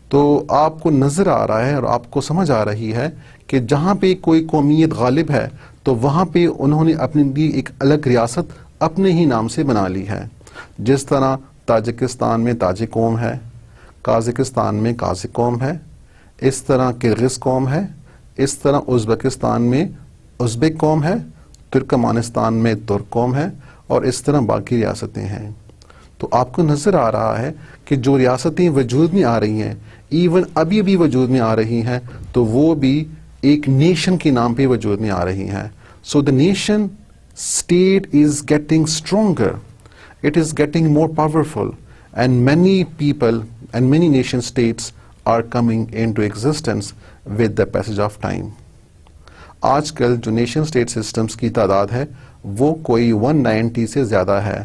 تو آپ کو نظر آ رہا ہے اور آپ کو سمجھ آ رہی ہے کہ جہاں پہ کوئی قومیت غالب ہے تو وہاں پہ انہوں نے اپنے لیے ایک الگ ریاست اپنے ہی نام سے بنا لی ہے. جس طرح تاجکستان میں تاجک قوم ہے, قازقستان میں قازق قوم ہے, اس طرح کرغز قوم ہے, اس طرح ازبکستان میں ازبک قوم ہے, ترکمانستان میں ترک قوم ہے, اور اس طرح باقی ریاستیں ہیں. تو آپ کو نظر آ رہا ہے کہ جو ریاستیں وجود میں آ رہی ہیں, ایون ابھی بھی وجود میں آ رہی ہیں, تو وہ بھی ایک نیشن کے نام پہ وجود میں آ رہی ہیں. So the nation state is getting stronger, it is getting more powerful, and many people and many nation states are coming into existence with the passage of time. آج کل جو نیشن اسٹیٹ سسٹمز کی تعداد ہے وہ کوئی 190 سے زیادہ ہے.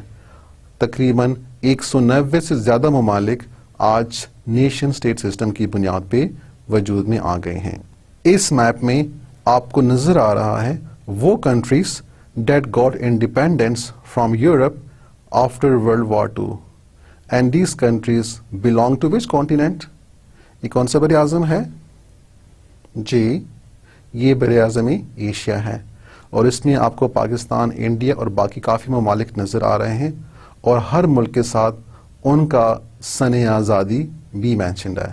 تقریباً 190 سے زیادہ ممالک آج نیشن اسٹیٹ سسٹم کی بنیاد پہ وجود میں آ گئے ہیں. اس میپ میں آپ کو نظر آ رہا ہے وہ countries that got independence from Europe after world war II, and these countries belong to which continent? یہ کون سا بر اعظم ہے؟ جی, یہ بر اعظم ایشیا ہے, اور اس میں آپ کو پاکستان, انڈیا اور باقی کافی ممالک نظر آ رہے ہیں, اور ہر ملک کے ساتھ ان کا سن آزادی بھی مینشنڈ ہے.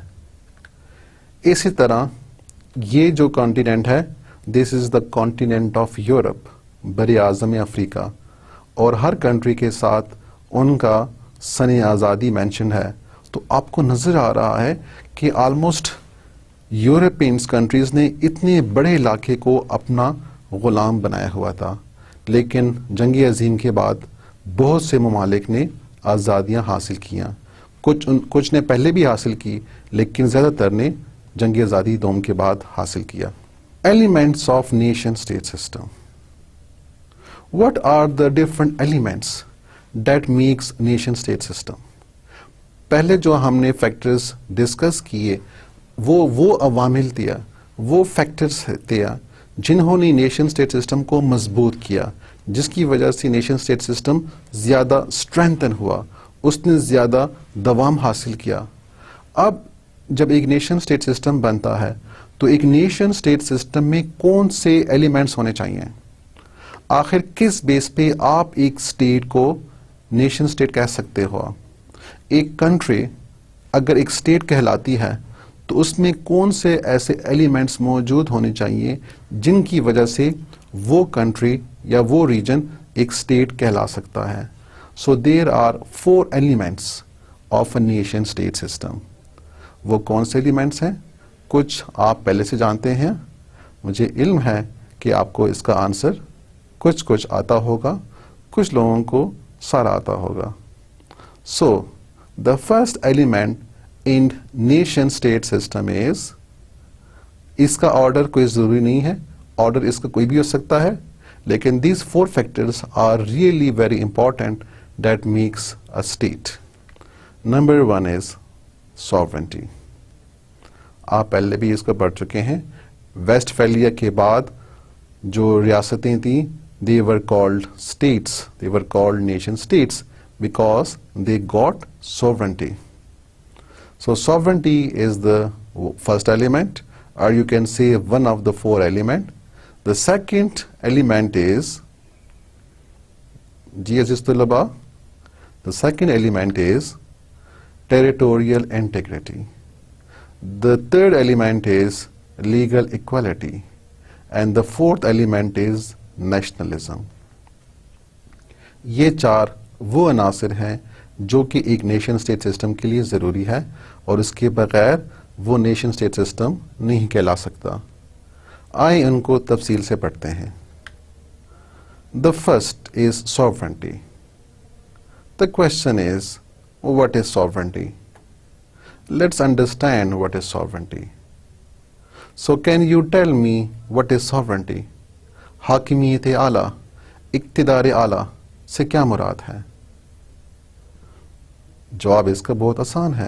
اسی طرح یہ جو کانٹیننٹ ہے, دس از دا کانٹیننٹ آف یورپ, بر اعظم افریقہ, اور ہر کنٹری کے ساتھ ان کا سن آزادی مینشن ہے. تو آپ کو نظر آ رہا ہے کہ آلموسٹ یورپینس کنٹریز نے اتنے بڑے علاقے کو اپنا غلام بنایا ہوا تھا, لیکن جنگ عظیم کے بعد بہت سے ممالک نے آزادیاں حاصل کیاں. کچھ نے پہلے بھی حاصل کی, لیکن زیادہ تر نے جنگ آزادی دوم کے بعد حاصل کیا. Elements of nation state system. What are the different elements that makes nation state system? پہلے جو ہم نے فیکٹرز ڈسکس کیے وہ عوامل تھے, وہ فیکٹرز تھے جنہوں نے نیشن اسٹیٹ سسٹم کو مضبوط کیا, جس کی وجہ سے نیشن اسٹیٹ سسٹم زیادہ اسٹرینتھن ہوا, اس نے زیادہ دوام حاصل کیا. اب جب ایک نیشن اسٹیٹ سسٹم بنتا ہے تو ایک نیشن اسٹیٹ سسٹم میں کون سے ایلیمنٹس ہونے چاہیے؟ آخر کس بیس پہ آپ ایک اسٹیٹ کو نیشن اسٹیٹ کہہ سکتے ہو؟ ایک کنٹری اگر ایک اسٹیٹ کہلاتی ہے تو اس میں کون سے ایسے ایلیمنٹس موجود ہونے چاہیے جن کی وجہ سے وہ کنٹری یا وہ ریجن ایک اسٹیٹ کہلا سکتا ہے؟ So there are 4 elements of a nation state system. وہ کون سے ایلیمنٹس ہیں؟ کچھ آپ پہلے سے جانتے ہیں, مجھے علم ہے کہ آپ کو اس کا آنسر کچھ آتا ہوگا, کچھ لوگوں کو سارا آتا ہوگا. So the first element in nation state system is, اس کا آرڈر کوئی ضروری نہیں ہے, آرڈر اس کا کوئی بھی ہو سکتا ہے, لیکن these 4 factors are really very important that makes a state. Number 1 is sovereignty. آپ پہلے بھی اس کو پڑھ چکے ہیں. ویسٹ فیلیا کے بعد جو ریاستیں تھیں, they were called states, they were called nation states because they got sovereignty. So sovereignty is the first element, or you can say one of the 4 elements. The second element is, ji aziz tulaba, the second element is territorial integrity. The third element is legal equality, and the fourth element is nationalism. یہ 4 وہ عناصر ہیں جو کہ ایک nation state system کے لیے ضروری ہے, اور اس کے بغیر وہ نیشن اسٹیٹ سسٹم نہیں کہلا سکتا. آئیں ان کو تفصیل سے پڑھتے ہیں. The first is sovereignty. The question is, what is sovereignty? Let's understand what is sovereignty. So can you tell me what is sovereignty? حاکمیت اعلیٰ, اقتدار اعلیٰ سے کیا مراد ہے؟ جواب اس کا بہت آسان ہے.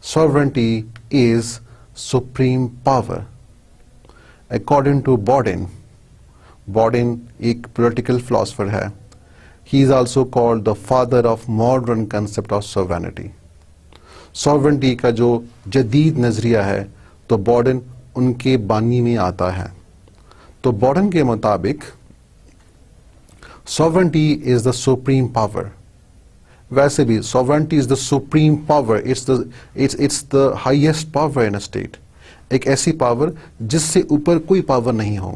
Sovereignty is supreme power. According to Bodin ایک political philosopher ہے. He is also called the father of modern concept of sovereignty. Sovereignty کا جو جدید نظریہ ہے تو بارڈن ان کے بانی میں آتا ہے. تو بارڈن کے مطابق sovereignty is the supreme power. ویسے بھی sovereignty is the supreme power. It's the highest power in a state. ایک ایسی پاور جس سے اوپر کوئی پاور نہیں ہو.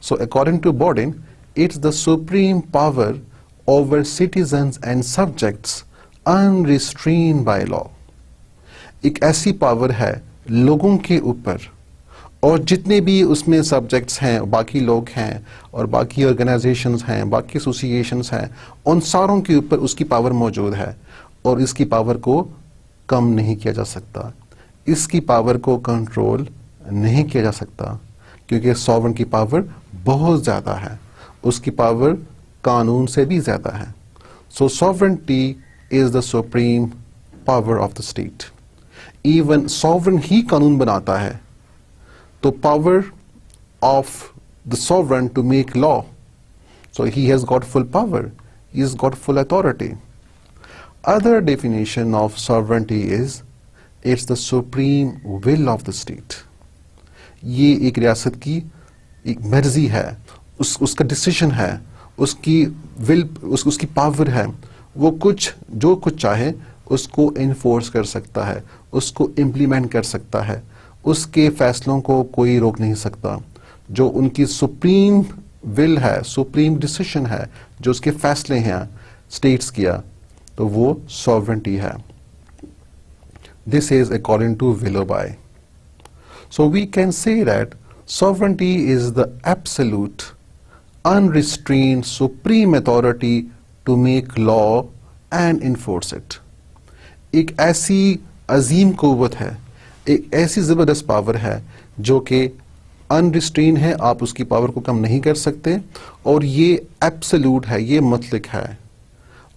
So according to Bodin, it's the supreme power over citizens and subjects unrestrained by law. ایک ایسی پاور ہے لوگوں کے اوپر, اور جتنے بھی اس میں سبجیکٹس ہیں, باقی لوگ ہیں اور باقی آرگنائزیشنز ہیں, باقی ایسوسیشنز ہیں, ان ساروں کے اوپر اس کی پاور موجود ہے, اور اس کی پاور کو کم نہیں کیا جا سکتا, اس کی پاور کو کنٹرول نہیں کیا جا سکتا, کیونکہ سوورن کی پاور بہت زیادہ ہے, اس کی پاور قانون سے بھی زیادہ ہے. سو sovereignty is the supreme power of the state. Even sovereign ہی قانون بناتا ہے, تو power of the sovereign to make law. So he has got full power, he has got full authority. Other definition of sovereignty is it's the supreme will of the state. یہ ایک ریاست کی ایک مرضی ہے, اس کا ڈیسیشن ہے, اس کی ول, اس کی پاور ہے, وہ جو کچھ چاہے اس کو انفورس کر سکتا ہے, اس کو امپلیمنٹ کر سکتا ہے, اس کے فیصلوں کو کوئی روک نہیں سکتا. جو ان کی سپریم ول ہے, سپریم ڈیسیشن ہے, جو اس کے فیصلے ہیں اسٹیٹس کیا, تو وہ سوورنٹی ہے. This is according to Willoughby. So we can say that sovereignty is the absolute, unrestrained, supreme authority to make law and enforce it. ایک ایسی عظیم قوت ہے, ایک ایسی زبردست پاور ہے جو کہ انریسٹرین ہے, آپ اس کی پاور کو کم نہیں کر سکتے, اور یہ ایبسلوٹ ہے, یہ مطلق ہے,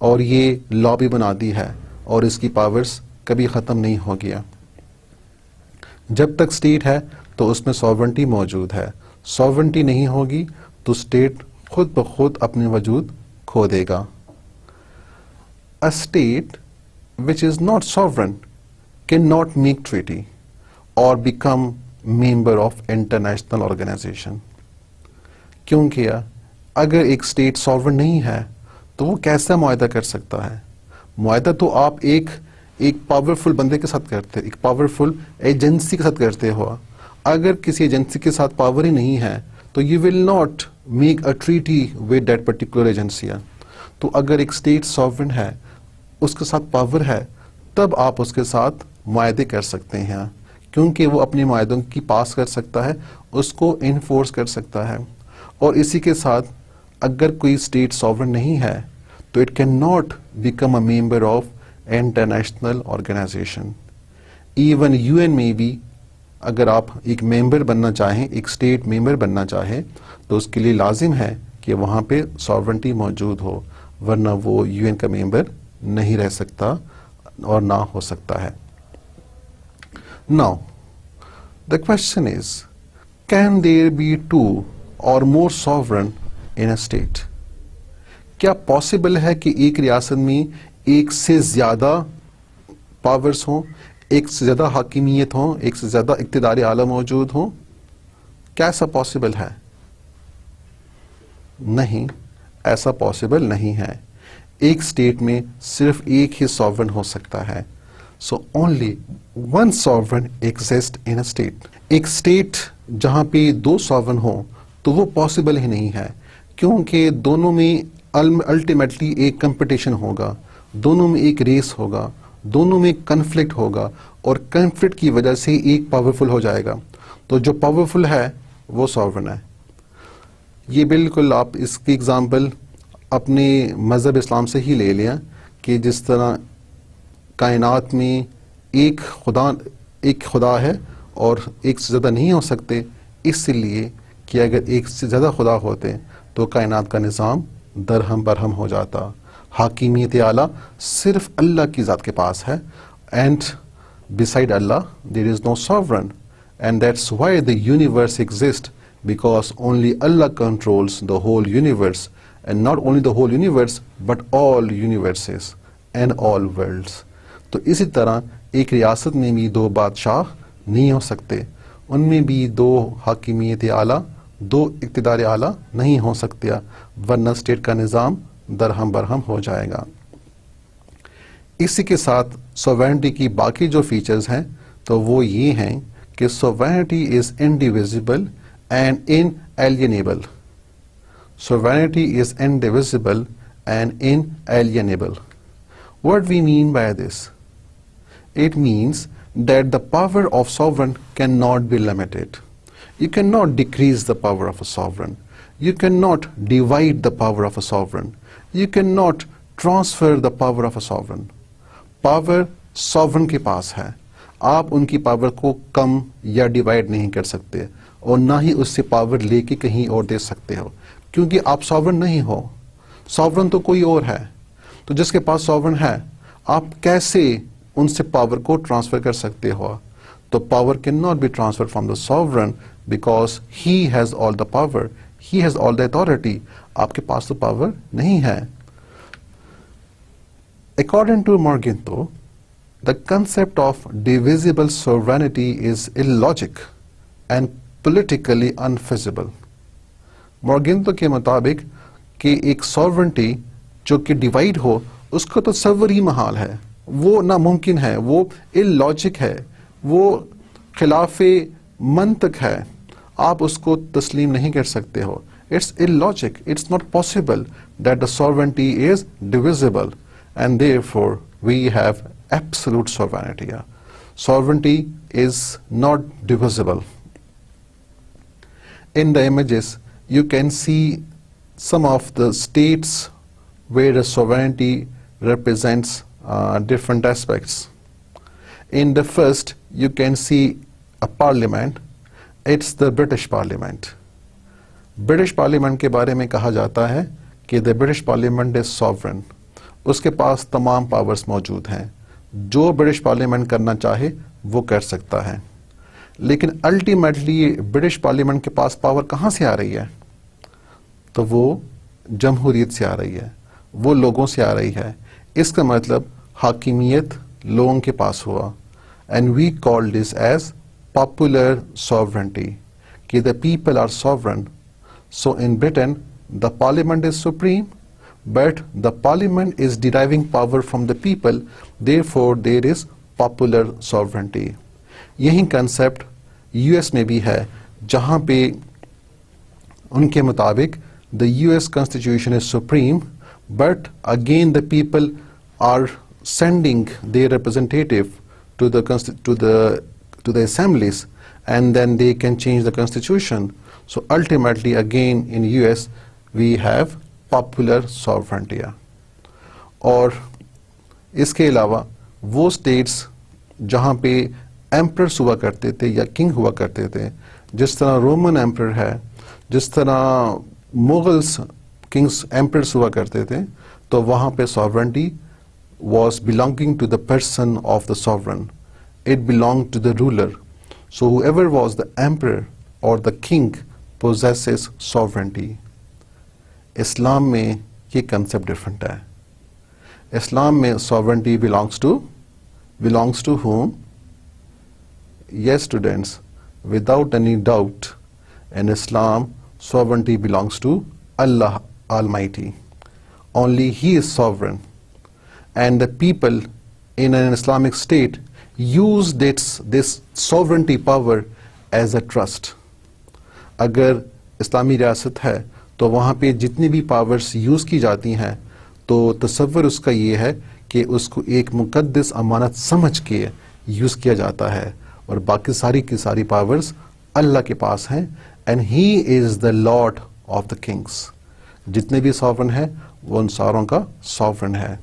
اور یہ لا بھی بناتی ہے, اور اس کی پاورز کبھی ختم نہیں ہو گیا. جب تک اسٹیٹ ہے تو اس میں سوورنٹی موجود ہے. ساورنٹی نہیں ہوگی تو اسٹیٹ خود بخود اپنے وجود کھو دے گا. A state which is not sovereign cannot make treaty or become member of international organization. کیونکہ اگر ایک اسٹیٹ ساورن نہیں ہے تو وہ کیسا معاہدہ کر سکتا ہے؟ معاہدہ تو آپ ایک پاورفل بندے کے ساتھ کرتے، ایک پاورفل ایجنسی کے ساتھ کرتے ہو. اگر کسی ایجنسی کے ساتھ پاور ہی نہیں ہے تو you will not make a treaty with that particular agency. تو اگر ایک اسٹیٹ ساورن ہے، اس کے ساتھ پاور ہے، تب آپ اس کے ساتھ معاہدے کر سکتے ہیں، کیونکہ وہ اپنے معاہدوں کی پاس کر سکتا ہے، اس کو انفورس کر سکتا ہے. اور اسی کے ساتھ اگر کوئی اسٹیٹ ساورن نہیں ہے تو it can not become a member of international organization. Even U N میں بھی اگر آپ ایک ممبر بننا چاہیں، ایک اسٹیٹ ممبر بننا چاہیں، تو اس کے لیے لازم ہے کہ وہاں پہ ساورنٹی موجود ہو، ورنہ وہ یو این کا ممبر نہیں رہ سکتا اور نہ ہو سکتا ہے. Now, the question is, can there be two or more sovereign in a state? کیا پاسبل ہے کہ ایک ریاست میں ایک سے زیادہ پاورز ہوں، ایک سے زیادہ حاکمیت ہوں، ایک سے زیادہ اقتدار اعلیٰ موجود ہوں؟ کیا ایسا پاسبل ہے؟ نہیں، ایسا پاسبل نہیں ہے. ایک اسٹیٹ میں صرف ایک ہی ساورن ہو سکتا ہے. So only one sovereign exist in a state. ایک اسٹیٹ جہاں پہ دو ساورن ہوں تو وہ پاسبل ہی نہیں ہے، کیونکہ دونوں میں الٹیمیٹلی ایک کمپٹیشن ہوگا، دونوں میں ایک ریس ہوگا، دونوں میں کنفلکٹ ہوگا، اور کنفلکٹ کی وجہ سے ایک پاورفل ہو جائے گا. تو جو پاورفل ہے وہ ساورن ہے. یہ بالکل آپ اس کی اگزامپل اپنے مذہب اسلام سے ہی لے لیں کہ جس طرح کائنات میں ایک خدا ہے اور ایک سے زیادہ نہیں ہو سکتے، اس لیے کہ اگر ایک سے زیادہ خدا ہوتے تو کائنات کا نظام درہم برہم ہو جاتا. حاکمیت اعلیٰ صرف اللہ کی ذات کے پاس ہے، and beside Allah there is no sovereign, and that's why the universe exists, because only Allah controls the whole universe, and not only the whole universe but all universes and all worlds. تو اسی طرح ایک ریاست میں بھی دو بادشاہ نہیں ہو سکتے، ان میں بھی دو حاکمیت اعلیٰ، دو اقتدار اعلیٰ نہیں ہو سکتے، ورنہ اسٹیٹ کا نظام درہم برہم ہو جائے گا. اسی کے ساتھ سوورنٹی کی باقی جو فیچرز ہیں تو وہ یہ ہیں کہ sovereignty is indivisible and inalienable. Sovereignty is indivisible and inalienable. What we mean by this? It means that the power of sovereign cannot be limited. You cannot decrease the power of a sovereign. You cannot divide the power of a sovereign. You cannot transfer the power of a sovereign. Power sovereign کے پاس ہے، آپ ان کی power کو کم یا divide نہیں کر سکتے، اور نہ ہی اس سے پاور لے کے کہیں اور دے سکتے ہو، کیونکہ آپ ساورن نہیں ہو. ساورن تو کوئی اور ہے. تو جس کے پاس ساورن ہے، آپ کیسے ان سے پاور کو ٹرانسفر کر سکتے ہو؟ تو power can not be transfer from the sovereign because he has all the power, he has all the authority. آپ کے پاس تو پاور نہیں ہے. According to Morgenthau, the concept of divisible sovereignty is illogic and politically unfeasible. Morgenthau کے مطابق کہ ایک sovereignty جو کہ ڈیوائڈ ہو، اس کا تصور ہی محال ہے، وہ ناممکن ہے، وہ illogic ہے، وہ خلاف منطق ہے، آپ اس کو تسلیم نہیں کر سکتے ہو. It's illogic, it's not possible that the sovereignty is divisible. And therefore, we have absolute sovereignty. Sovereignty is not divisible. In the images, you can see some of the states where the sovereignty represents different aspects. In the first, you can see a parliament. It's the British Parliament. British Parliament کے بارے میں کہا جاتا ہے کہ the British Parliament is sovereign. اس کے پاس تمام powers موجود ہیں، جو برٹش پارلیمنٹ کرنا چاہے وہ کر سکتا ہے. لیکن الٹیمیٹلی برٹش پارلیمنٹ کے پاس پاور کہاں سے آ رہی ہے؟ تو وہ جمہوریت سے آ رہی ہے، وہ لوگوں سے آ رہی ہے. اس کا مطلب حاکمیت لوگوں کے پاس ہوا. And we call this as popular sovereignty کہ the people are sovereign. So in Britain the parliament is supreme but the parliament is deriving power from the people, therefore there is popular sovereignty. یہی concept U S میں بھی ہے، جہاں پہ ان کے مطابق the US constitution is supreme, but again the people are sending their representative to the assemblies, and then they can change the constitution. So ultimately again in US we have popular sovereignty. اور اس کے علاوہ وہ status جہاں پہ ایمپررس ہوا کرتے تھے یا کنگ ہوا کرتے تھے، جس طرح رومن ایمپرر ہے، جس طرح مغلس کنگس ایمپررس ہوا کرتے تھے، تو وہاں پہ sovereignty was belonging to the person of the sovereign. It belong to the ruler. So whoever was the emperor اور دا کنگ possesses sovereignty. اسلام میں یہ کنسپٹ ڈفرنٹ ہے. اسلام میں sovereignty belongs to whom? Yes, students, without any doubt, in Islam, sovereignty belongs to Allah Almighty. Only He is sovereign. And the people in an Islamic state use this sovereignty power as a trust. اگر اسلامی ریاست ہے تو وہاں پہ جتنی بھی powers use کی جاتی ہیں تو تصور اس کا یہ ہے کہ اس کو ایک مقدس امانت سمجھ کے یوز کیا جاتا ہے، اور باقی ساری کی ساری پاورز اللہ کے پاس ہیں. And he is the lord of the kings. جتنے بھی ساورن ہیں وہ ان ساروں کا ساورن ہے.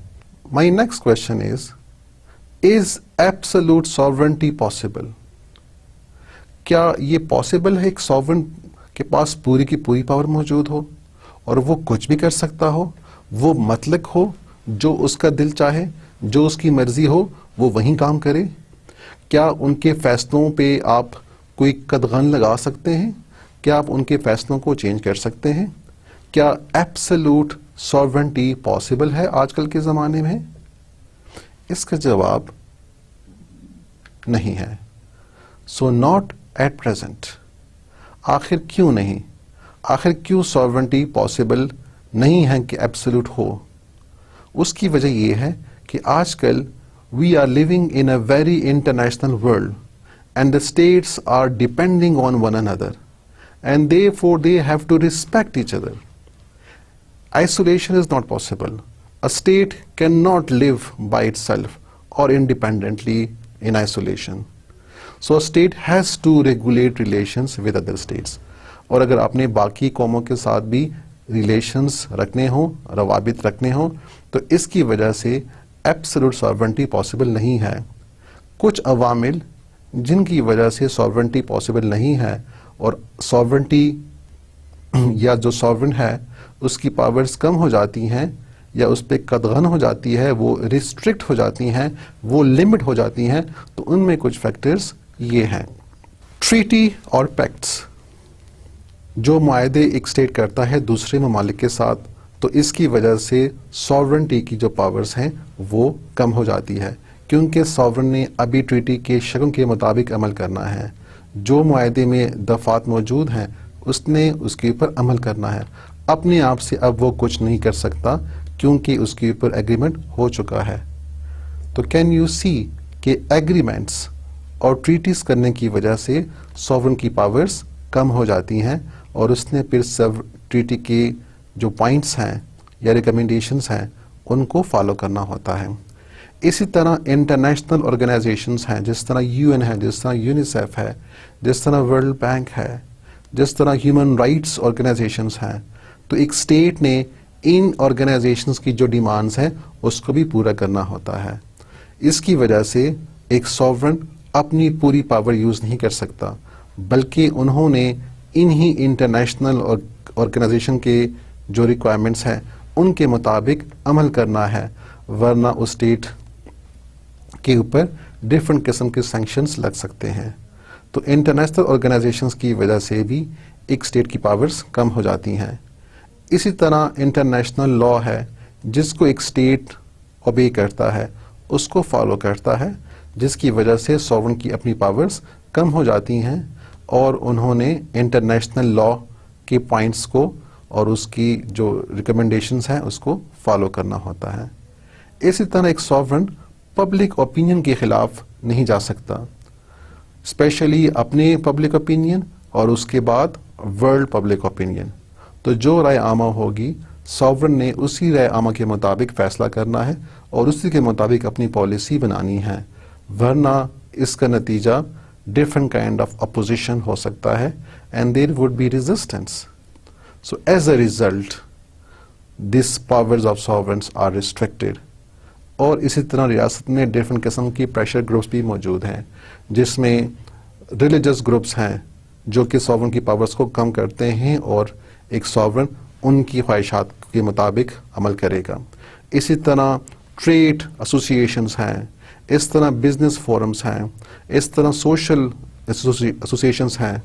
My next question is absolute sovereignty possible? کیا یہ پاسبل ہے ایک ساورن کے پاس پوری کی پوری پاور موجود ہو اور وہ کچھ بھی کر سکتا ہو، وہ مطلق ہو، جو اس کا دل چاہے، جو اس کی مرضی ہو وہ وہیں کام کرے؟ کیا ان کے فیصلوں پہ آپ کوئی قدغن لگا سکتے ہیں؟ کیا آپ ان کے فیصلوں کو چینج کر سکتے ہیں؟ کیا ایبسولوٹ ساورنٹی پاسبل ہے آج کل کے زمانے میں؟ اس کا جواب نہیں ہے. So not at present. آخر کیوں نہیں؟ آخر کیوں ساورنٹی پاسبل نہیں ہے کہ ایبسولوٹ ہو؟ اس کی وجہ یہ ہے کہ آج کل we are living in a very international world and the states are depending on one another and they for they have to respect each other. Isolation is not possible. A state cannot live by itself or independently in isolation. So a state has to regulate relations with other states. اور اگر آپ نے باقی قوموں کے ساتھ بھی relations رکھنے ہوں، روابط رکھنے ہوں، تو اس کی وجہ سے ایبسولوٹ ساورنٹی پاسبل نہیں ہے. کچھ عوامل جن کی وجہ سے ساورنٹی پاسبل نہیں ہے، اور ساورنٹی یا جو ساورن ہے اس کی پاورز کم ہو جاتی ہیں یا اس پہ قدغن ہو جاتی ہے، وہ ریسٹرکٹ ہو جاتی ہیں، وہ لمٹ ہو جاتی ہیں، تو ان میں کچھ فیکٹرز یہ ہیں. ٹریٹی اور پیکٹس، جو معاہدے ایک اسٹیٹ کرتا ہے دوسرے ممالک کے ساتھ، تو اس کی وجہ سے ساورنٹی کی جو پاورز ہیں وہ کم ہو جاتی ہے، کیونکہ ساورن نے ابھی ٹریٹی کے شرطوں کے مطابق عمل کرنا ہے. جو معاہدے میں دفعات موجود ہیں اس نے اس کے اوپر عمل کرنا ہے. اپنے آپ سے اب وہ کچھ نہیں کر سکتا کیونکہ اس کے اوپر ایگریمنٹ ہو چکا ہے. تو کین یو سی کہ ایگریمنٹس اور ٹریٹیز کرنے کی وجہ سے ساورن کی پاورز کم ہو جاتی ہیں، اور اس نے پھر ٹریٹی کے جو پوائنٹس ہیں یا ریکمنڈیشنز ہیں ان کو فالو کرنا ہوتا ہے. اسی طرح انٹرنیشنل آرگنائزیشنز ہیں، جس طرح UN ہے، جس طرح یونیسیف ہے، جس طرح ورلڈ بینک ہے، جس طرح ہیومن رائٹس آرگنائزیشنز ہیں. تو ایک اسٹیٹ نے ان آرگنائزیشنز کی جو ڈیمانڈز ہیں اس کو بھی پورا کرنا ہوتا ہے. اس کی وجہ سے ایک ساورن اپنی پوری پاور یوز نہیں کر سکتا، بلکہ انہوں نے انہی انٹرنیشنل آرگنائزیشن کے جو ریکوائرمنٹس ہیں ان کے مطابق عمل کرنا ہے، ورنہ اس اسٹیٹ کے اوپر ڈفرینٹ قسم کے سینکشنز لگ سکتے ہیں. تو انٹرنیشنل آرگنائزیشنز کی وجہ سے بھی ایک اسٹیٹ کی پاورز کم ہو جاتی ہیں. اسی طرح انٹرنیشنل لا ہے جس کو ایک اسٹیٹ اوبے کرتا ہے, اس کو فالو کرتا ہے, جس کی وجہ سے سوورن کی اپنی پاورز کم ہو جاتی ہیں اور انہوں نے انٹرنیشنل لا کے پوائنٹس کو اور اس کی جو ریکمنڈیشنز ہیں اس کو فالو کرنا ہوتا ہے. اسی طرح ایک سوورن پبلک اوپینین کے خلاف نہیں جا سکتا, اسپیشلی اپنے پبلک اوپینین اور اس کے بعد ورلڈ پبلک اوپینین. تو جو رائے عامہ ہوگی سوورن نے اسی رائے عامہ کے مطابق فیصلہ کرنا ہے اور اسی کے مطابق اپنی پالیسی بنانی ہے, ورنہ اس کا نتیجہ ڈفرنٹ کائنڈ آف اپوزیشن ہو سکتا ہے and there would be resistance. So as a result, these powers of sovereigns are restricted. اور اسی طرح ریاست میں ڈفرنٹ قسم کی پریشر گروپس بھی موجود ہیں, جس میں ریلیجس گروپس ہیں جو کہ سوورن کی پاورز کو کم کرتے ہیں اور ایک سوورن ان کی خواہشات کے مطابق عمل کرے گا. اسی طرح ٹریڈ ایسوسیشنز ہیں, اس طرح بزنس فورمز ہیں, اس طرح سوشل ایسوسیشنز ہیں.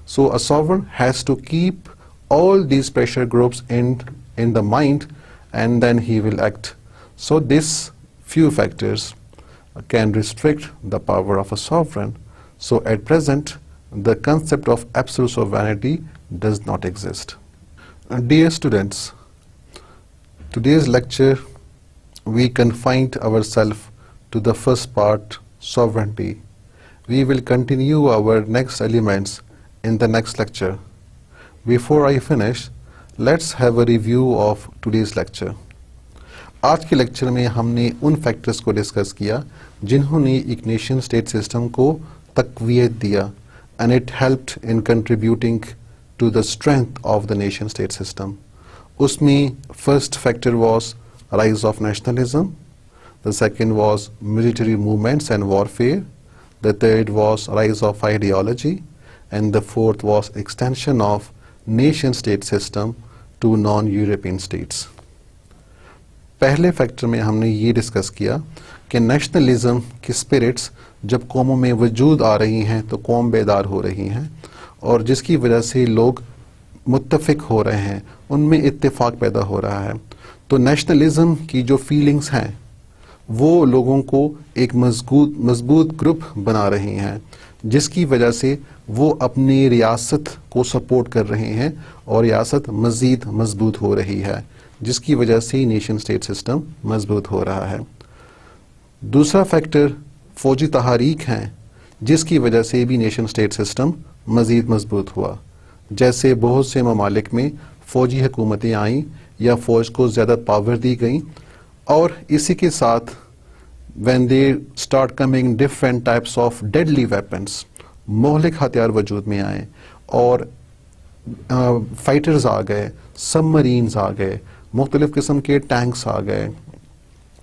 So a sovereign has to keep all these pressure groups in the mind and then he will act. So these few factors can restrict the power of a sovereign. So at present the concept of absolute sovereignty does not exist. Dear students, today's lecture we confined ourselves to the first part, sovereignty. We will continue our next elements in the next lecture. Before I finish, let's have a review of today's lecture. آج کے lecture میں ہم نے ان factors کو discuss کیا جنہوں نے ایک نیشن اسٹیٹ سسٹم کو تقویت دیا and it helped in contributing to the strength of the nation state system. اس میں first factor was rise of nationalism, the second was military movements and warfare, the third was rise of ideology, and the fourth was extension of nation state system to non European states. پہلے factor میں ہم نے یہ discuss کیا کہ nationalism کی spirits جب قوموں میں وجود آ رہی ہیں تو قوم بیدار ہو رہی ہیں اور جس کی وجہ سے لوگ متفق ہو رہے ہیں, ان میں اتفاق پیدا ہو رہا ہے. تو نیشنلزم کی جو فیلنگز ہیں وہ لوگوں کو ایک مضبوط گروپ بنا رہی ہیں, جس کی وجہ سے وہ اپنی ریاست کو سپورٹ کر رہے ہیں اور ریاست مزید مضبوط ہو رہی ہے, جس کی وجہ سے نیشن اسٹیٹ سسٹم مضبوط ہو رہا ہے. دوسرا فیکٹر فوجی تحریک ہیں, جس کی وجہ سے بھی نیشن اسٹیٹ سسٹم مزید مضبوط ہوا. جیسے بہت سے ممالک میں فوجی حکومتیں آئیں یا فوج کو زیادہ پاور دی گئیں, اور اسی کے ساتھ when they start coming different types of deadly weapons, مہلک ہتھیار وجود میں آئے اور فائٹرز آ گئے, سب مرینز آ گئے, مختلف قسم کے ٹینکس آ گئے,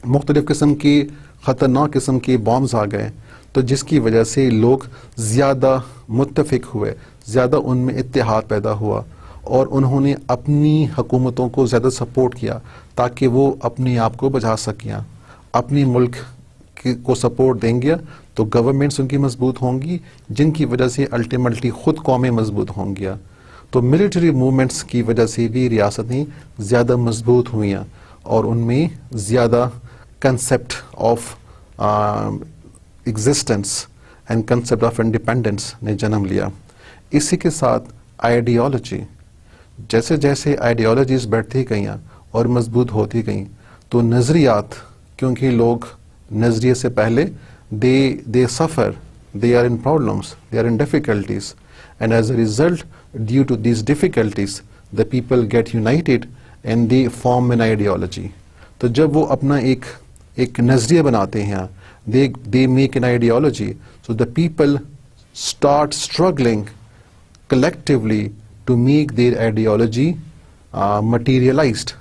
مختلف قسم کے خطرناک قسم کے بامز آ گئے, تو جس کی وجہ سے لوگ زیادہ متفق ہوئے, زیادہ ان میں اتحاد پیدا ہوا اور انہوں نے اپنی حکومتوں کو زیادہ سپورٹ کیا تاکہ وہ اپنے آپ کو بچا سکیں. اپنی ملک کو سپورٹ دیں گے تو گورنمنٹس ان کی مضبوط ہوں گی, جن کی وجہ سے الٹیمیٹلی خود قومیں مضبوط ہوں گیا. تو ملٹری موومنٹس کی وجہ سے بھی ریاستیں زیادہ مضبوط ہوئیں اور ان میں زیادہ concept of existence and concept of independence نے جنم لیا. اسی کے ساتھ آئیڈیالوجی, جیسے جیسے آئیڈیالوجیز بڑھتی گئیں اور مضبوط ہوتی گئیں تو نظریات, کیونکہ لوگ نظریے سے پہلے they suffer, they are in problems, they are in difficulties, and as a result, due to these difficulties, the people get united and they form an ideology. تو جب وہ اپنا ایک نظریہ بناتے ہیں, they make an ideology, so the people start struggling collectively to make their ideology materialized.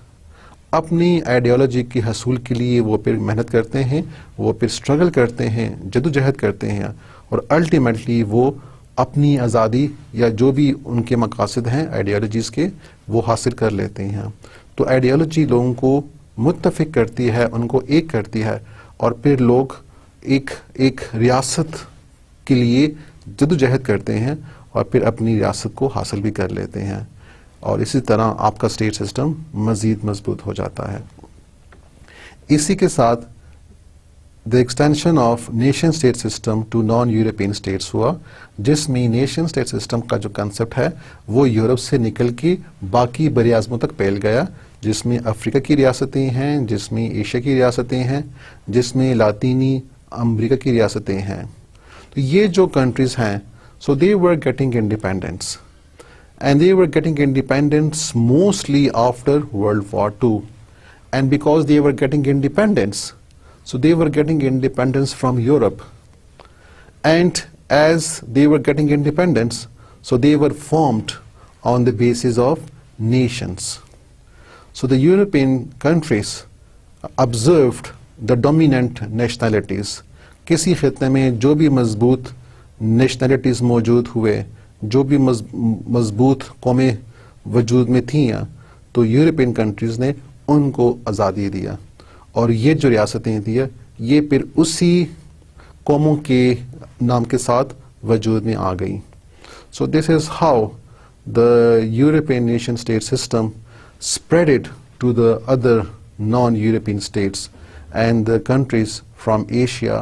اپنی ideology کے حصول کے لیے وہ پھر محنت کرتے ہیں, وہ پھر اسٹرگل کرتے ہیں, جدوجہد کرتے ہیں اور الٹیمیٹلی وہ اپنی آزادی یا جو بھی ان کے مقاصد ہیں آئیڈیالوجیز کے وہ حاصل کر لیتے ہیں. تو آئیڈیالوجی لوگوں کو متفق کرتی ہے, ان کو ایک کرتی ہے اور پھر لوگ ایک ریاست کے لیے جدوجہد کرتے ہیں اور پھر اپنی ریاست کو حاصل بھی کر لیتے ہیں، اور اسی طرح آپ کا اسٹیٹ سسٹم مزید مضبوط ہو جاتا ہے۔ اسی کے ساتھ the extension of nation state system to non-European states ہوا، جس میں نیشن اسٹیٹ سسٹم کا جو کنسپٹ ہے وہ یورپ سے نکل کے باقی بر اعظموں تک پھیل گیا، جس میں افریقہ کی ریاستیں ہیں، جس میں ایشیا کی ریاستیں ہیں، جس میں لاطینی امریکہ کی ریاستیں ہیں۔ تو یہ جو کنٹریز ہیں، so they were getting independence and they were getting independence mostly after World War II, and because they were getting independence, so they were getting independence from Europe, and as they were getting independence, so they were formed on the basis of nations. So the European countries observed the dominant nationalities. کسی خطے میں جو بھی مضبوط nationalities موجود ہوئے، جو بھی مضبوط قومیں وجود میں تھیں، تو یورپین کنٹریز نے ان کو آزادی دیا، اور یہ جو ریاستیں تھیں یہ پھر اسی قوموں کے نام کے ساتھ وجود میں آ گئیں۔ So this is how the European nation state system spread to the other non-European states, and the countries from Asia,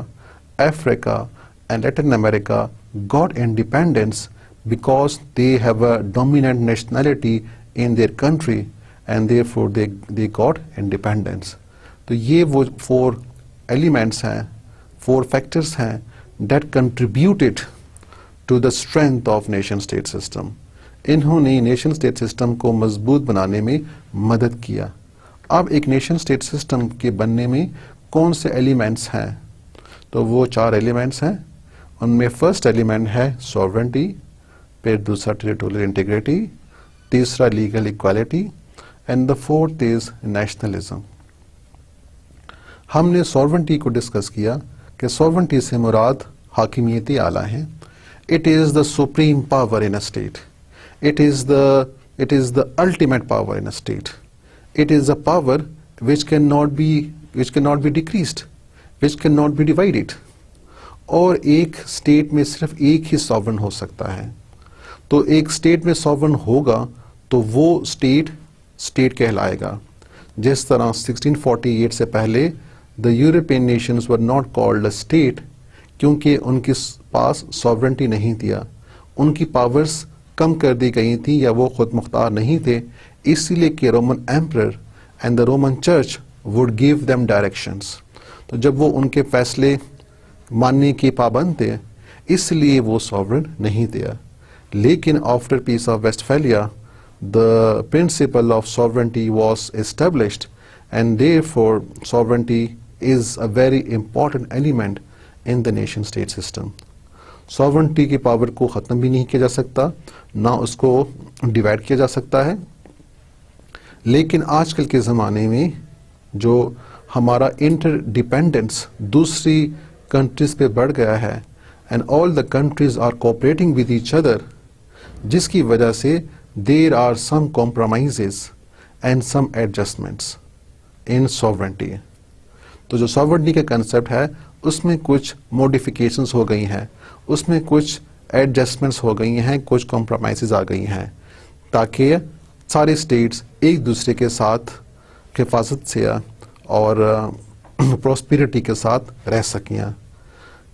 Africa and Latin America got independence because they have a dominant nationality in their country, and therefore they got independence. تو یہ وہ 4 elements ہیں، 4 factors ہیں that contributed to the strength of nation state system. انہوں نے nation state system کو مضبوط بنانے میں مدد کیا۔ اب ایک نیشن اسٹیٹ سسٹم کے بننے میں کون سے ایلیمنٹس ہیں؟ تو وہ 4 ایلیمنٹس ہیں۔ ان میں فرسٹ ایلیمنٹ ہے سوورنٹی، پھر دوسرا ٹیریٹوریل انٹیگریٹی، تیسرا legal equality, and the 4th is nationalism. ہم نے سوورنٹی کو ڈسکس کیا کہ سوورنٹی سے مراد حاکمیت اعلیٰ ہے۔ It is the supreme power in a state, it is the ultimate power in a state. It is a power which cannot be decreased, which cannot be divided. اور ایک state میں صرف ایک ہی ساورن ہو سکتا ہے۔ تو ایک اسٹیٹ میں ساورن ہوگا تو وہ اسٹیٹ کہلائے گا۔ جس طرح 1648 سے پہلے the European nations were not called a state، کیونکہ ان کے پاس ساورنٹی نہیں تھی، ان کی پاورز کم کر دی گئی تھیں یا وہ خود مختار نہیں تھے، اس لیے کہ Roman emperor and the Roman church would give them directions. تو جب وہ ان کے فیصلے ماننے کے پابند تھے، اس لیے وہ ساورن نہیں تھے۔ لیکن after peace of Westphalia the principle of sovereignty was established, and therefore sovereignty is a very important element in the nation state system. Sovereignty کی پاور کو ختم بھی نہیں کیا جا سکتا، نہ اس کو ڈیوائڈ کیا جا سکتا ہے. لیکن آج کل کے زمانے میں جو ہمارا انٹر ڈیپینڈنس دوسری کنٹریز پہ بڑھ گیا ہے، and all the countries are cooperating with each other, جس کی وجہ سے there are some compromises and some adjustments in sovereignty. تو جو سوورنٹی کا کنسیپٹ ہے اس میں کچھ موڈیفیکیشنز ہو گئی ہیں، اس میں کچھ ایڈجسٹمنٹس ہو گئی ہیں، کچھ کمپرومائزز آ گئی ہیں، تاکہ سارے اسٹیٹس ایک دوسرے کے ساتھ حفاظت سے اور پراسپیرٹی کے ساتھ رہ سکیں.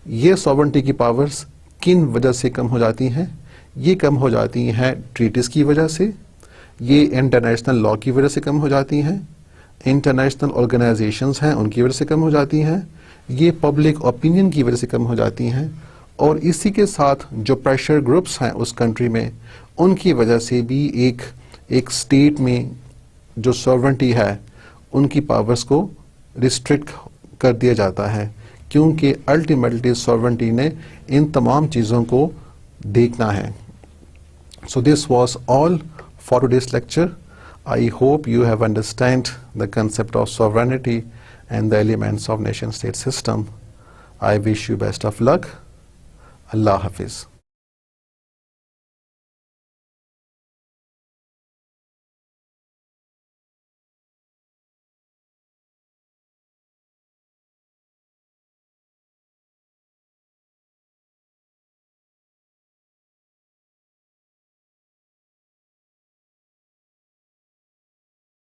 یہ سوورنٹی کی پاورز کن وجہ سے کم ہو جاتی ہیں؟ یہ کم ہو جاتی ہیں ٹریٹیز کی وجہ سے، یہ انٹرنیشنل لاء کی وجہ سے کم ہو جاتی ہیں، انٹرنیشنل آرگنائزیشنز ہیں ان کی وجہ سے کم ہو جاتی ہیں، یہ پبلک اوپینین کی وجہ سے کم ہو جاتی ہیں، اور اسی کے ساتھ جو پریشر گروپس ہیں اس کنٹری میں ان کی وجہ سے بھی ایک اسٹیٹ میں جو سوورنٹی ہے ان کی پاورز کو ریسٹرکٹ کر دیا جاتا ہے، کیونکہ الٹیمیٹلی سوورنٹی نے ان تمام چیزوں کو دیکھنا ہے. So this was all for today's lecture. I hope you have understand the concept of sovereignty and the elements of nation state system. I wish you best of luck. Allah Hafiz.